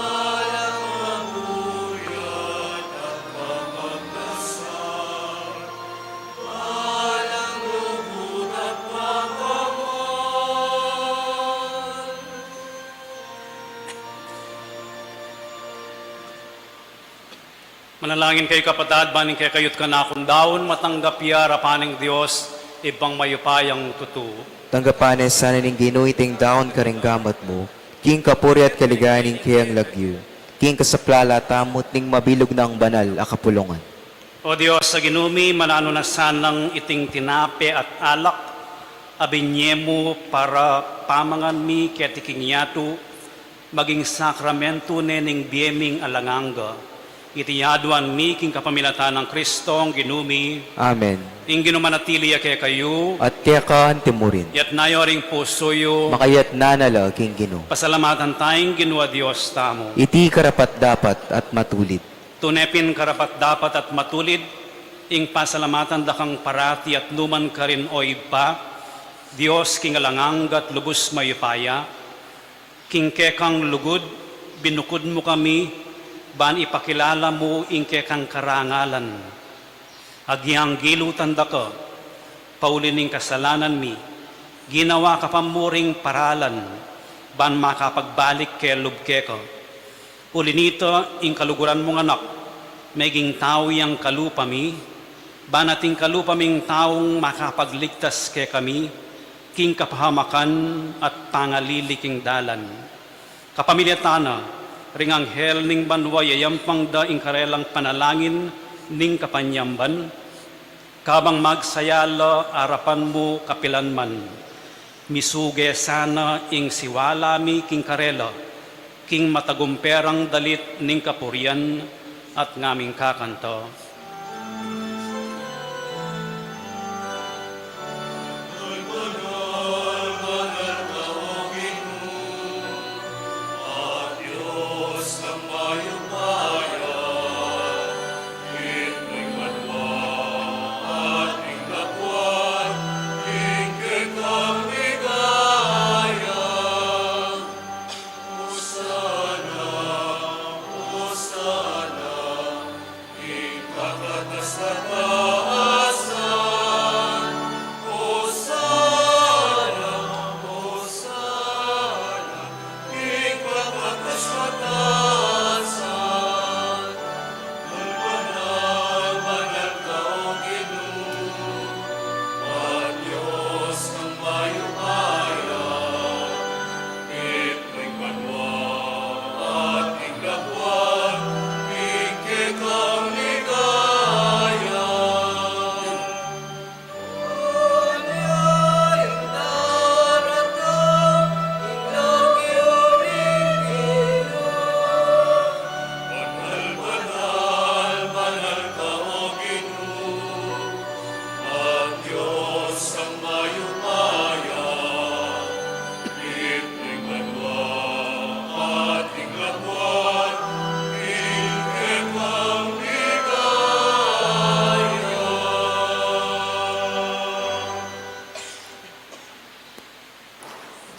Manalangin kayo kapatid, baning kay kayot ka na akong daon, matanggap yara paning Diyos, ibang mayupayang tutu. Tanggapanes sana ning ginuiting daon karing gamat mo, king kapuri at kaligayan ning kiyang lagyo, king kasaplala tamot ning mabilog na ang banal a kapulungan. O Diyos, sa ginumi, manano na sanang iting tinape at alak, abinye mo para pamangan mi ketiking yato, maging sakramento nening biyeming alanganga. Itiyaduan mi king kapamilatan ng Kristong ginumi, Amen. ing ginumanatili kay kayo, At kaya ka timurin, yat nayoring pusoyo, makayat nanala king gino. pasalamatan tayong ginwa Diyos tamo. Iti karapat dapat at matulid. Tunepin karapat dapat at matulid, ing pasalamatan dakang parati at numan ka rin o iba, Diyos king alanganggat lubos mayupaya, king kekang lugod, binukod mo kami, ban ipakilala mo ing kekang karangalan. Agyang gilutan da ka, paulining kasalanan mi, ginawa ka pamuring paralan, ban makapagbalik kay lubke ka. Ulinito, ing kaluguran mong anak, meging tao yang kalupa mi, banating kalupa ming taong makapagligtas kay kami, king kapahamakan at pangaliling dalan. Kapamilyatana, ring anghel ning banwa yayampang da ing karelang panalangin ning kapanyamban, kabang magsayala arapan mo kapilanman, misuge sana ing siwala mi king karela, king matagumperang dalit ning kapurian at ngaming kakanto.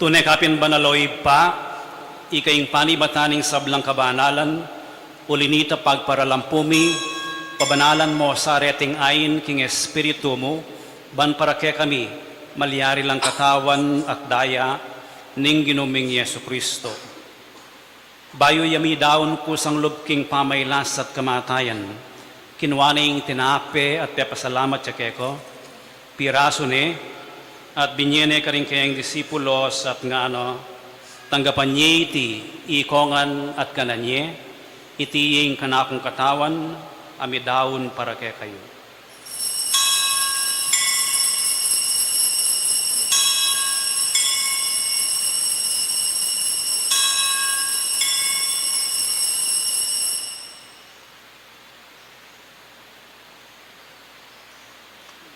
Tunay kapin banaloy pa, ikaing panibataning sablang kabanalan, ulinita pagparalampumi, pabanalan mo sa reting ayin king espiritu mo, ban para kay kami, malyari lang katawan at daya, ning ginuming Yesu Kristo. Bayo yami daon kusang lubking pamaylas at kamatayan, kinwaning tinape at pasalamat siya keko, piraso ne, at binyene ka rin kayang disipulos at nga tanggapan niya iti ikongan at kananye, itiying kanakong katawan, amidawon para kay kayo.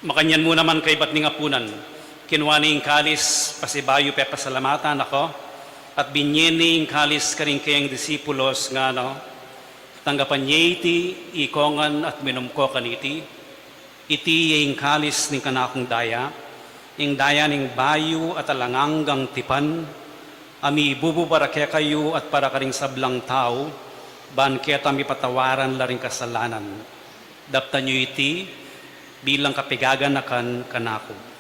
Makanyan mo naman kay Batning Apunan, kinwaning kalis pasibayo pe pasalamatan ako, at binyening kalis karing kayang disipulos nga tanggapan niya iti, ikongan at minumko kaniti, iti yung kalis ning kanakong daya, ing daya ning bayo at alanganggang tipan, ami bubu para kaya kayo at para karing sablang tao, ban kaya mi patawaran laring kasalanan. Dapta nyo iti, bilang kapigaganakan kanako.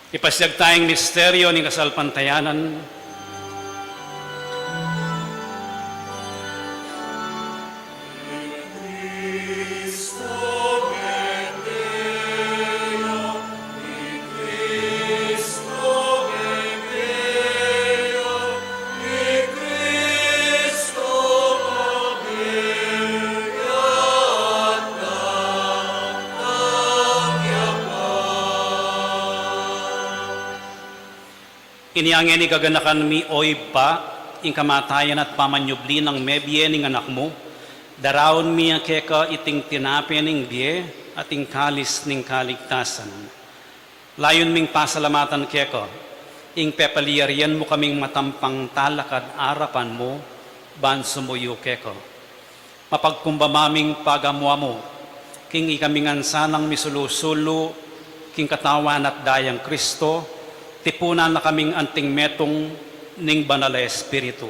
Ipasyag tayong misteryo ng kasalpantayanan. Iniangin ni kaganakan mi oy pa, ing kamatayan at pamanyubli ng mebye ning anak mo, darawon mi ang keka iting tinapin ning biye at ing kalis ning kaligtasan. Layon ming pasalamatan keka, ing pepaliyarian mo kaming matampang talakad arapan mo, ban sumuyo keka. Mapagkumbamaming pagamwa mo, king ikamingan sanang misulusulo, king katawan at dayang Kristo, tipunan na kaming anting metong ning banal na espiritu.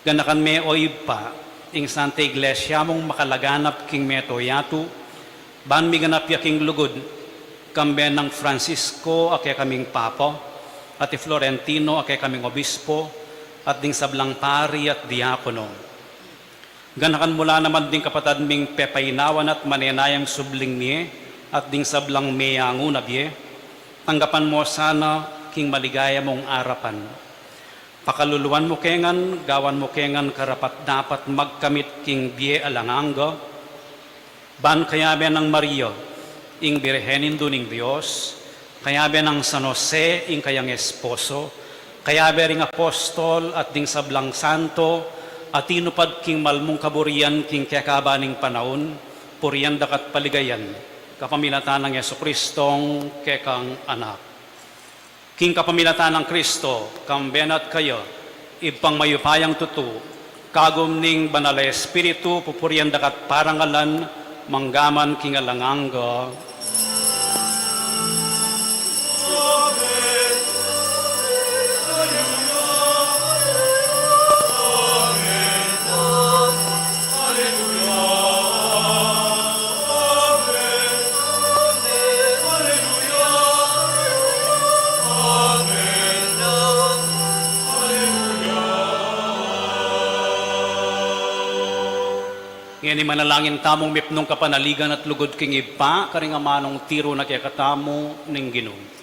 Ganakan me oy pa, ing Santa Iglesia mong makalaganap king meto yatu, ban mi ganap yaking lugod, kambe ng Francisco ake kaming Papa, at Florentino ake kaming Obispo, at ding sablang pari at diakono. Ganakan mula naman ding kapatad ming pepainawan at manenayang subling niye, at ding sablang meyangu na biye, tanggapan mo sana king maligaya mong arapan. Pakaluluan mo kengan, gawan mo kengan karapat dapat magkamit king biye alanganga. Ban kayabe ng Maria, ing birhenin duning Diyos, kayabe ng San Jose, ing kayang esposo, kayabe ring apostol at ding sablang santo, at tinupad king malmong kaburian king kakabaning panahon, puriyan dakat paligayan, kapamilatan ng Yesukristong kekang anak. King kapamilatan ng Kristo, kambenat kayo, ipang mayupayang tutu, kagum ning banal na espiritu, pupurian dakat parangalan, manggaman king alanganga. Ngayon manalangin tamong mipnong kapanaligan at lugod king ipa, karing amanong tiro na kaya katamo ning Ginoo.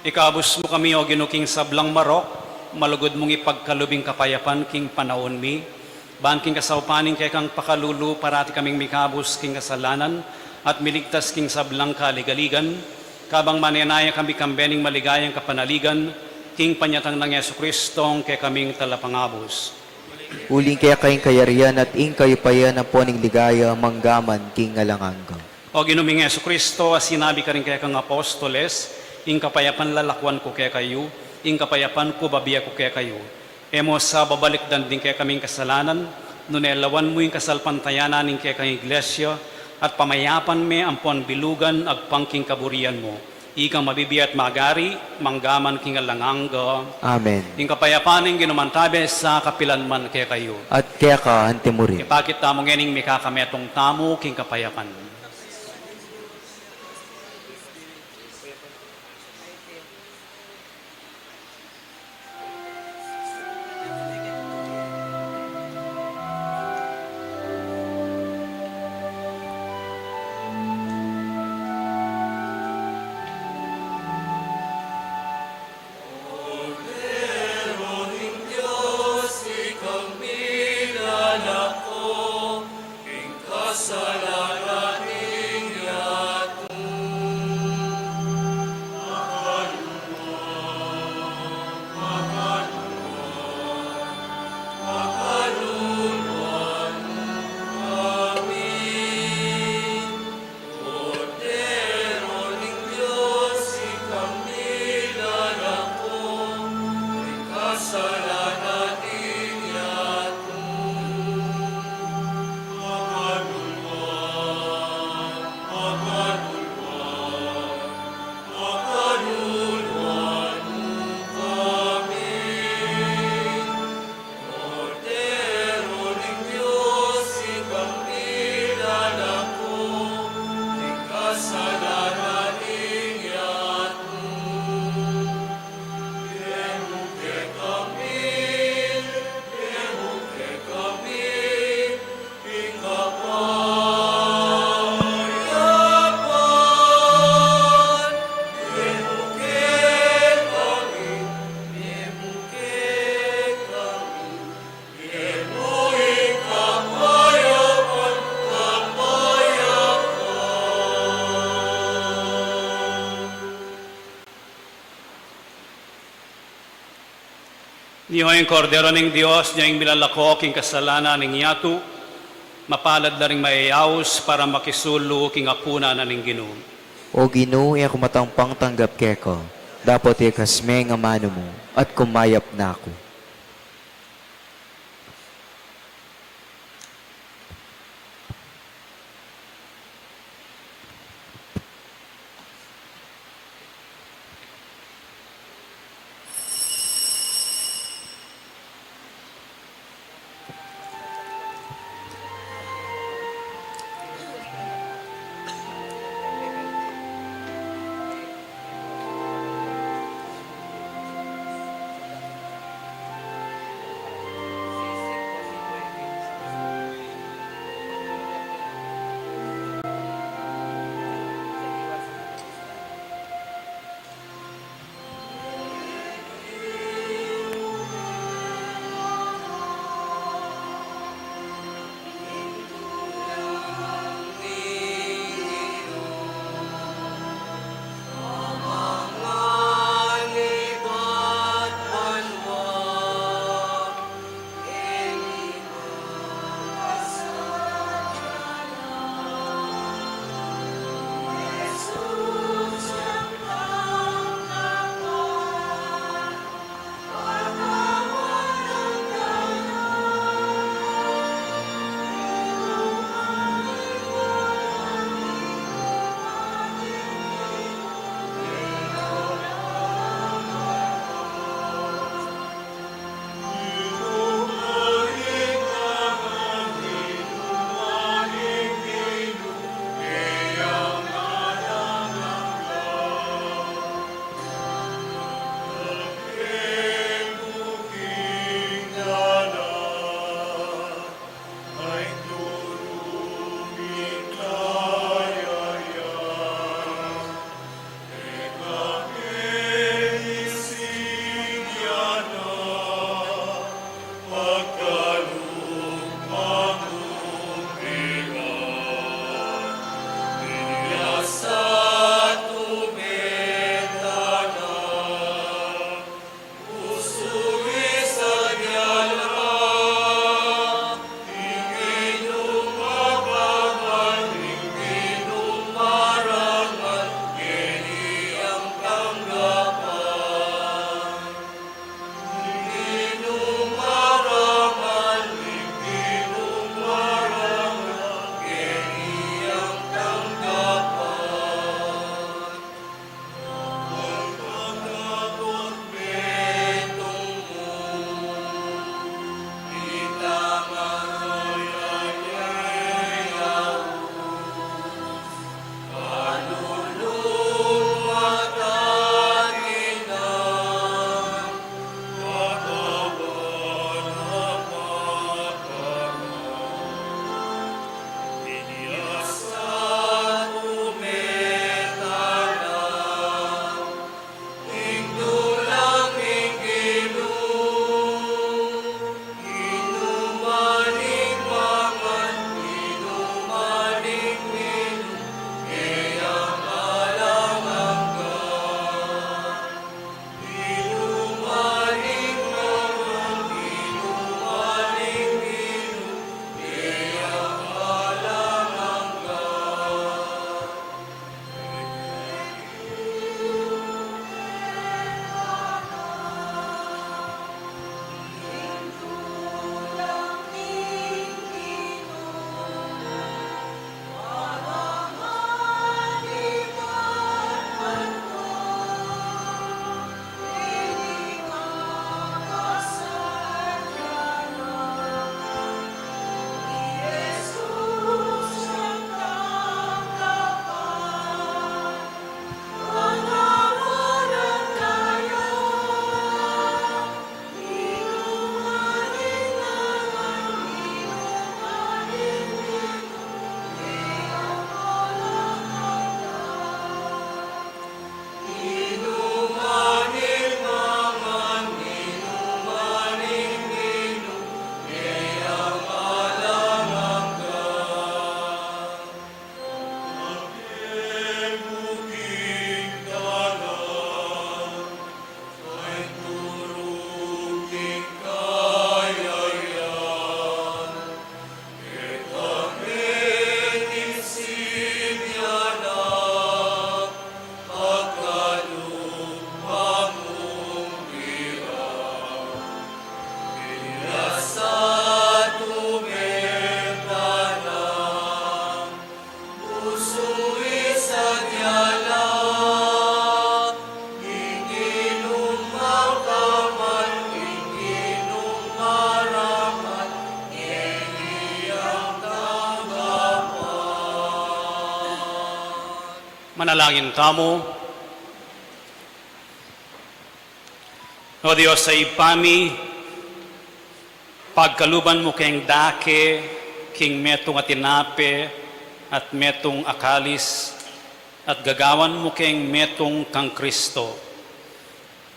Ikabus mo kami o ginuking sablang marok, malugod mong ipagkalubing kapayapan king panahon mi, baan king kasaupaning kay kang pakalulu parati kaming mikabus king kasalanan at miligtas king sablang kaligaligan, kabang manenaya kami kambening maligayang kapanaligan, king panyatang ng Yesukristong kay kaming talapangabos. Uling kaya kayong kayarian at ing kayo payan na po ning ligaya manggaman king alanganga. O ginuming Yesu Kristo, sinabi ka rin kaya kang apostoles, ing kapayapan lalakwan ko kaya kayo, ing kapayapan ko babiya ko kaya kayo. Emo sa babalik dan din kaya kaming kasalanan, nunelawan mo yung kasalpantayanan ning kaya kang iglesia, at pamayapan me ang puan bilugan agpangking kaburian mo. Ikang mabibiyat magari, manggaman king alanganga. Amen. Ing kapayapaan ing ginumantabe sa kapilan man kaya kayo. At kaya ka antimurin. Ipakit tamo ngening mikakametong tamo king kapayapan. Niyo yung kordero ng Diyos, niya yung milalako king kasalanan ng yatu, mapalad na rin maiyaws para makisulo king akuna na ning Ginoo. O Ginoo, iya kumatangpang tanggap keko. Dapat ikasme nga mano mo at kumayap na ako. Manalangin tamo. O Diyos sa ipami, pagkaluban mo keng dake, king metong atinape, at metong akalis, at gagawan mo keng metong kang Kristo.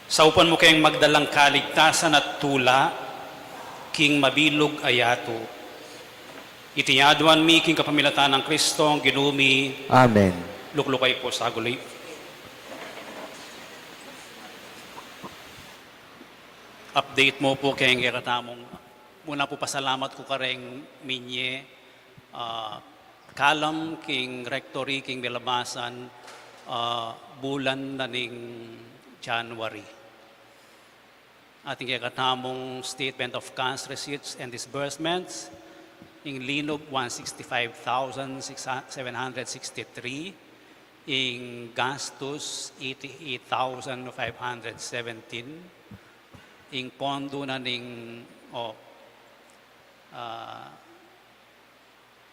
Sa upan mo keng magdalang kaligtasan at tula, king mabilog ayato. Itiyaduan mi king kapamilatan ng Kristo, ang ginumi, Amen. luklukay po sa guli. Update mo po kay katamong. Muna po pasalamat ko kareng minye. Kalam king rectory king Bilabasan bulan na ning January. Ating katamong statement of cash receipts and disbursements ing linog 165,763, ing gastos 88,517, ing pondo na ning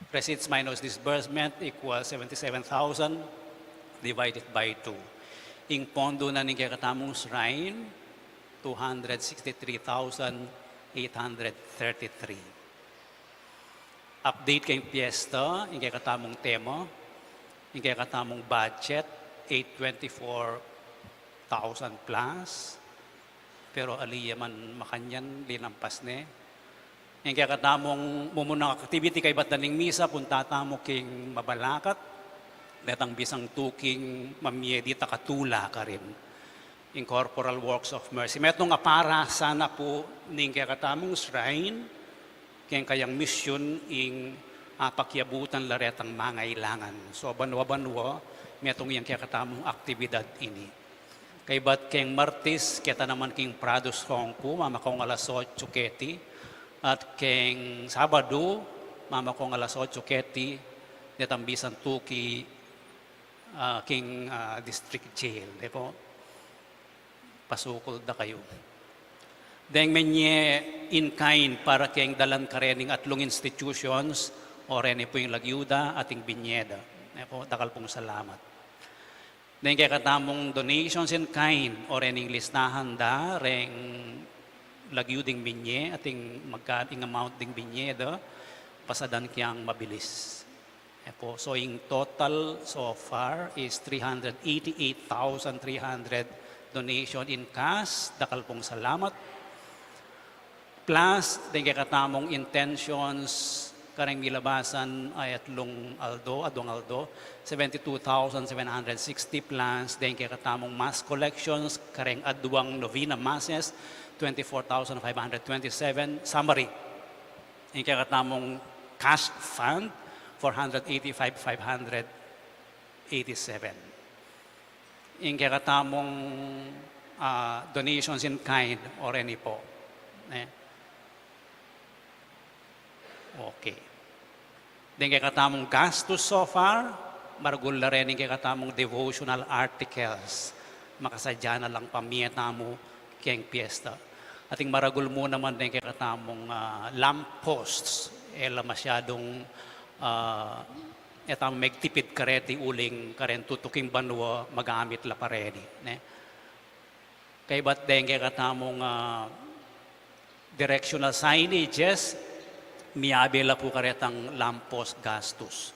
receipts minus disbursement equals 77,000 divided by 2. Ing pondo na ning katamong shrine 263,833. Update kayong piyesta, yung kaya katamong tema, yung kaya katamong budget, 824,000 plus. Pero aliya man makanyan, linampas ne. Yung kaya katamong mumunang activity kay bataning misa, punta tamo king mabalakat, datang bisang tuking mamyedi takatula ka rin. In corporal works of mercy. Metong apara sana po ning kaya katamong shrine, kayang mission ing pakyabutan laretang mangailangan. So banwa-banwa, metong yang kaya katamong aktibidad ini. Kay bat kayang Martis, kita naman king Prados Hongku, mama kong alas 8 keti, at kayang Sabado, mama kong alas 8 keti, netambisan tuki king district jail. Depo, pasukol da kayo. Deng menye in kind para kayong dalan karening atlong institutions o rene po yung Lagyuda ating Binyeda. Po, dakal pong salamat. Deng kaya katamong donations in kind o rening listahan da reng Lagyuding Binye ating magkating amount ding Binyeda pasadan kiyang mabilis. Po, so yung total so far is 388,300 donation in cash. Dakal pong salamat. Plus, tingkay katamong intentions kareng milabasan ay adong aldo, 72,760 plus, tingkay katamong mass collections, kareng adwang novena masses, 24,527. Summary, tingkay katamong cash fund, 485,587. Tingkay katamong donations in kind or any po. Okay. Then kay katamong gastos so far, maragul na rin kay katamong devotional articles. Makasadya na lang pamiyata mo kayang piyesta. Ating maragul mo naman din kay katamong lampposts. Ela masyadong etang megtipid kareti uling karen tutuking banwa magamit la paredi. Kay bat din kay katamong directional signages, miyabela po karetang lampos gastos.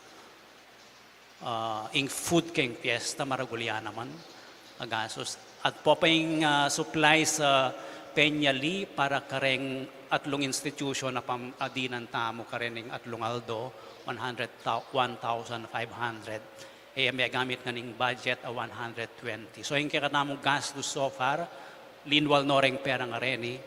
Ing food keng piyesta, maragulya naman, gastos. At po pa yung supplies sa Peñali para kareng atlong institution na pamadinan tamo karening atlong aldo, 101,500. May gamit nga ning budget 120. So yung kakatamong gastos so far, linwal noreng pera nga reni,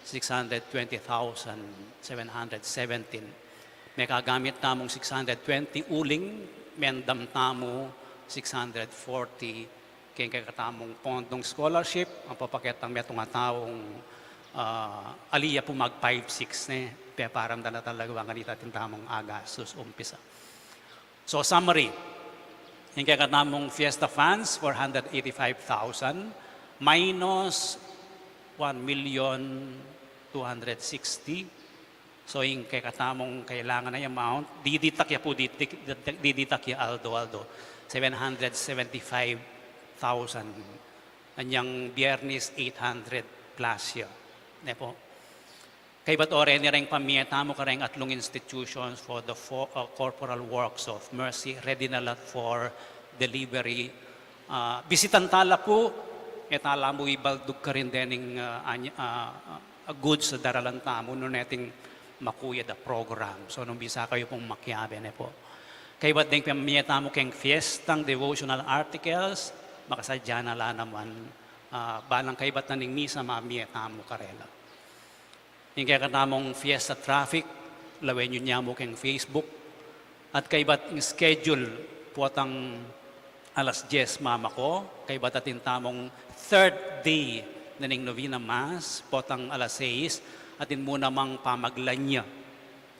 620,717. May kagamit tamong 620 uling, mendam tamo 640 kaya katamong pondong scholarship, ang papaketang metong taong aliya po mag 5-6 kaya param na talaga ang kanita tintamong agasos umpisa. So summary, yung kaya katamong fiesta funds, 485,000 minus 1,260,000. So yung kay katamong kailangan na yung amount, diditak ya po, diditak ya aldo. 775,000. Anyang Biyernes 800 plus siya. Ne po. Kay ba't ore ni rin pamiyeta mo ka rin atlong institutions for the corporal works of mercy, ready na lot for delivery. Bisitan tala po, etala mo ibaldug ka rin din goods sa daralan tamo, no neting makuya da program. So nung bisa kayo pong makyabe ne po. Kay ba't din pamiyeta mo keng fiestang devotional articles, makasadya na la naman, balang kay ba't naning misa mamiyeta mo karela. Yung kaya kanamong fiesta traffic, lawin nyo niya mo keng Facebook. At kay ba't schedule po atang alas 10 mama ko, kay ba't atin tamong third day na ning novena mass, po atang alas 6, atin muna mang pamaglanya,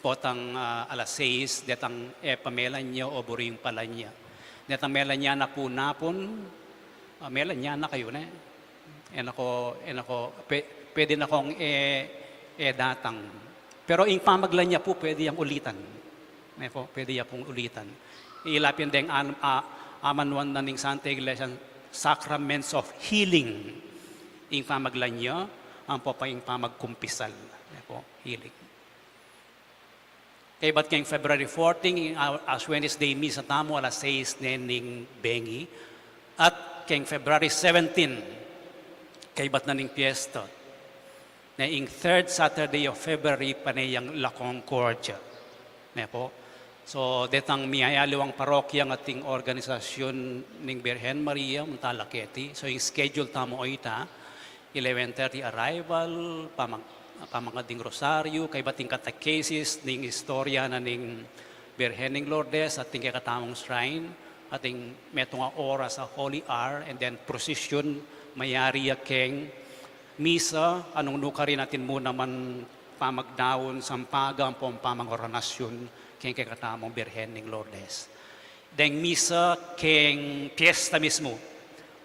po atang alas 6, detang pamelan niya o buring pala niya. Detang melan niya na po napon, melan niya na kayo na. Pwede na kong datang. Pero yung pamaglan niya po, pwede yung ulitan. Pwede yung pong ulitan. Ilapin din amanwan na ng Santa Iglesia, Sacraments of Healing. Yung pamaglan niya, ang po pa yung pamagkumpisal. Healing. Kaya ba't kayong February 14, as Wednesday, misa tamo, alas 6, nening bengi. At kayong February 17, kaya ba't na ning piyesta, na ing third Saturday of February panayang La Concordia. Po. So, detang miyayaliwang parokya ng ating organisasyon ng Birhen Maria, Muntalaketi. So, yung schedule tamo o ita, 11:30 arrival, pamangading rosaryo, kay bating catechesis, ning istorya na ning Birhen ng Lourdes, ating kakatamong shrine, ating metong oras sa Holy Hour, and then procession, mayari keng misa, anong nuka rin natin mo naman pamagdaon, sampaga, ang pamangorasyon, keng kakatamong Birhen ng Lourdes. Deng misa, keng piyesta mismo,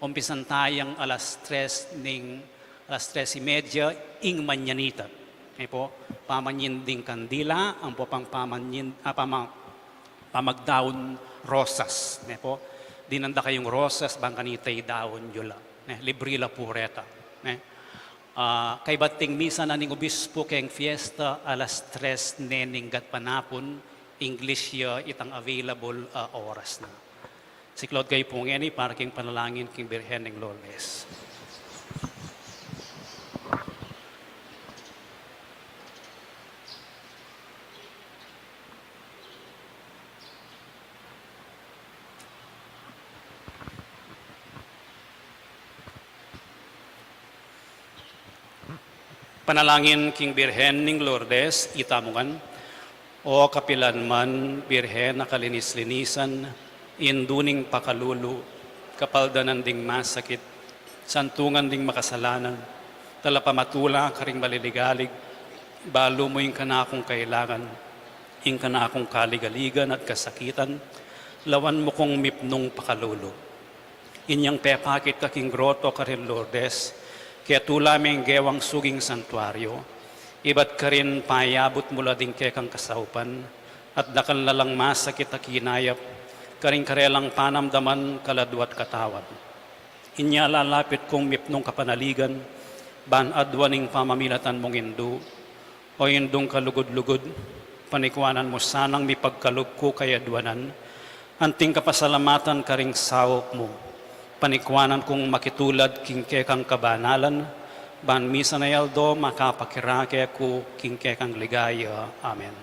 umpisan tayang alas 3:30, ing manyanita. Po, pamanyinding kandila, ang po pang pamagdaon rosas. Po, dinanda kayong rosas, bang kanitay daon yula. Librila pureta. Kay bating misa na ning obispo keng fiesta alas 3 nening gat panapon, English ya itang available oras na. Si Claude kayo pong eni para king panalangin king Birhen ng Lourdes. Panalangin king Birhen ng Lourdes, itamungan, o kapilan man, Birhen na kalinis-linisan, induning pakalulu, kapaldanan ding masakit, santungan ding makasalanan, talapamatula karing maliligalig, balo mo yung kanakong kailangan, yung kanakong kaligaligan at kasakitan, lawan mo kong mipnong pakalulu. Inyang pepakit kaking groto karin Lourdes, kaya tulaming gewang suging santuaryo, iba't ka rin payabot mula din kaya kang kasaupan, at dakal na lang masakit at kinayap, karing karelang panamdaman kaladwat katawad. Inya lalapit kong mipnong kapanaligan, banadwaning pamamilatan mong indu, o indong kalugod-lugod, panikwanan mo sanang mipagkalog ko kayadwanan, anting kapasalamatan karing sawok mo, panikwanan kong makitulad kingkekang kabanalan, ban misa na yaldo makapakirake ko kingkekang ligaya. Amen.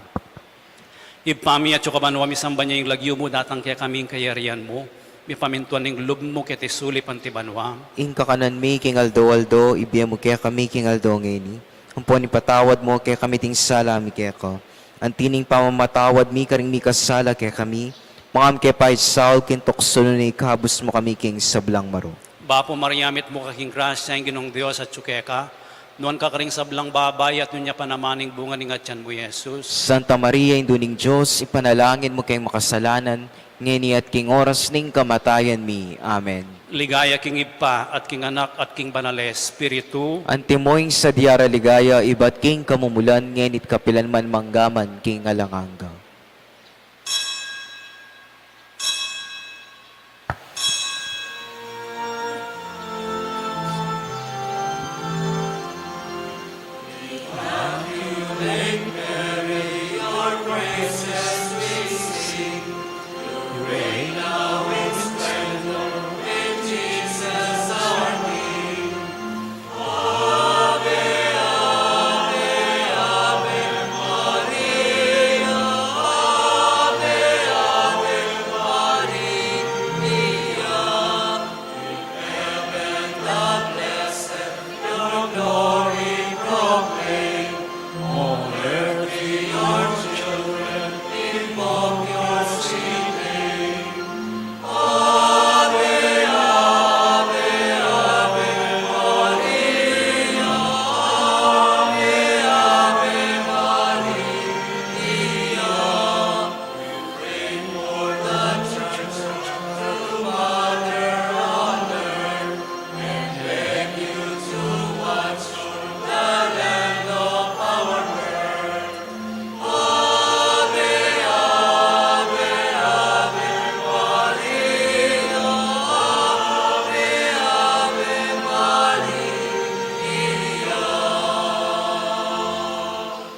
Ipami at kabanwa misamba niya yung lagyo mo, datang kaya kaming kayarian mo, mipamintuan ng lub mo kaya tisuli pantibanwa. Ing kakanan mi king aldo, ibiya mo kaya kami king aldo ngeni. Humpon ipatawad mo kaya kami ting sala mi kaya ko. Antining pamamatawad mi karing mi kasala kaya kami, mangam kaya pa isaw kintoksulo ni kabus mo kami king sablang maro. Bapo Mariamit mo kaking grasya ang ginong Diyos at tsukeka, noon ka karing sablang babay at nunya panamaning bunga ni ngatyan mo, Jesus. Santa Maria, induning Diyos, ipanalangin mo kayong makasalanan, ngeni at king oras ning kamatayan mi. Amen. Ligaya king Ipa at king Anak at king Banal Espiritu. Antimoing sa diara ligaya, iba't king kamumulan, ngenit kapilan man manggaman, king alanganga.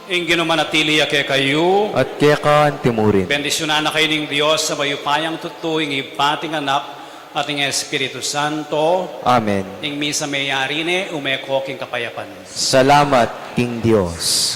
Ingin manatili kay kayo. at kekan timurin. Bendisyonan na kayo ng Diyos sa mayupayang tutuing ipating anak at ng Espiritu Santo. Amen. Ing misa mayari ne umeko king kapayapan. Salamat, King Diyos.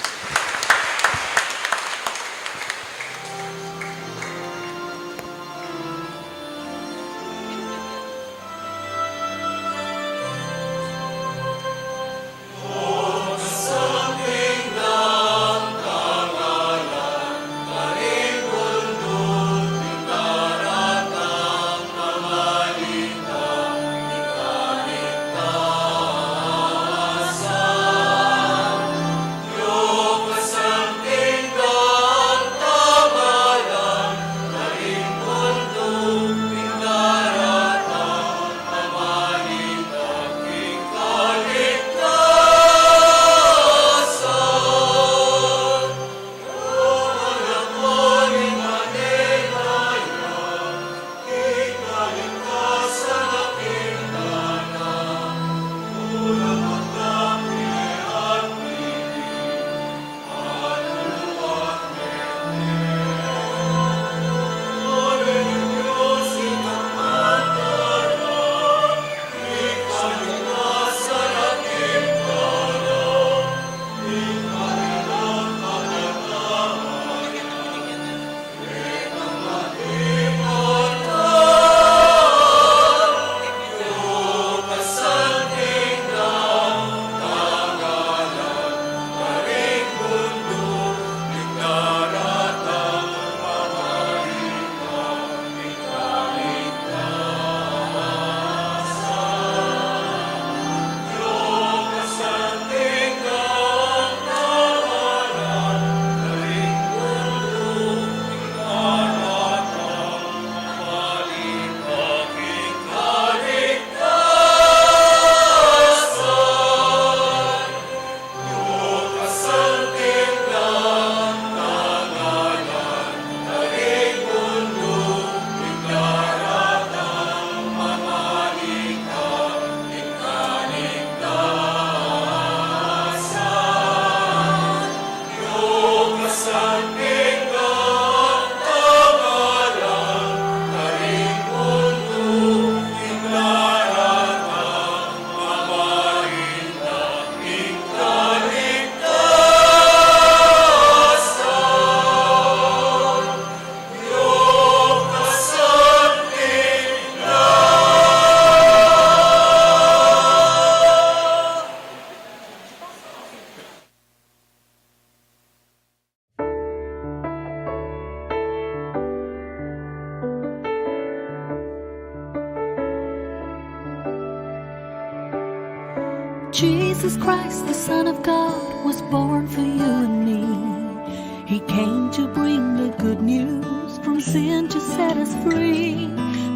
Jesus Christ, the Son of God, was born for you and me. He came to bring the good news, from sin to set us free.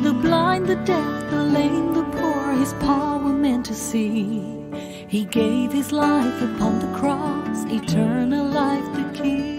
The blind, the deaf, the lame, the poor, His power meant to see. He gave His life upon the cross, eternal life the key.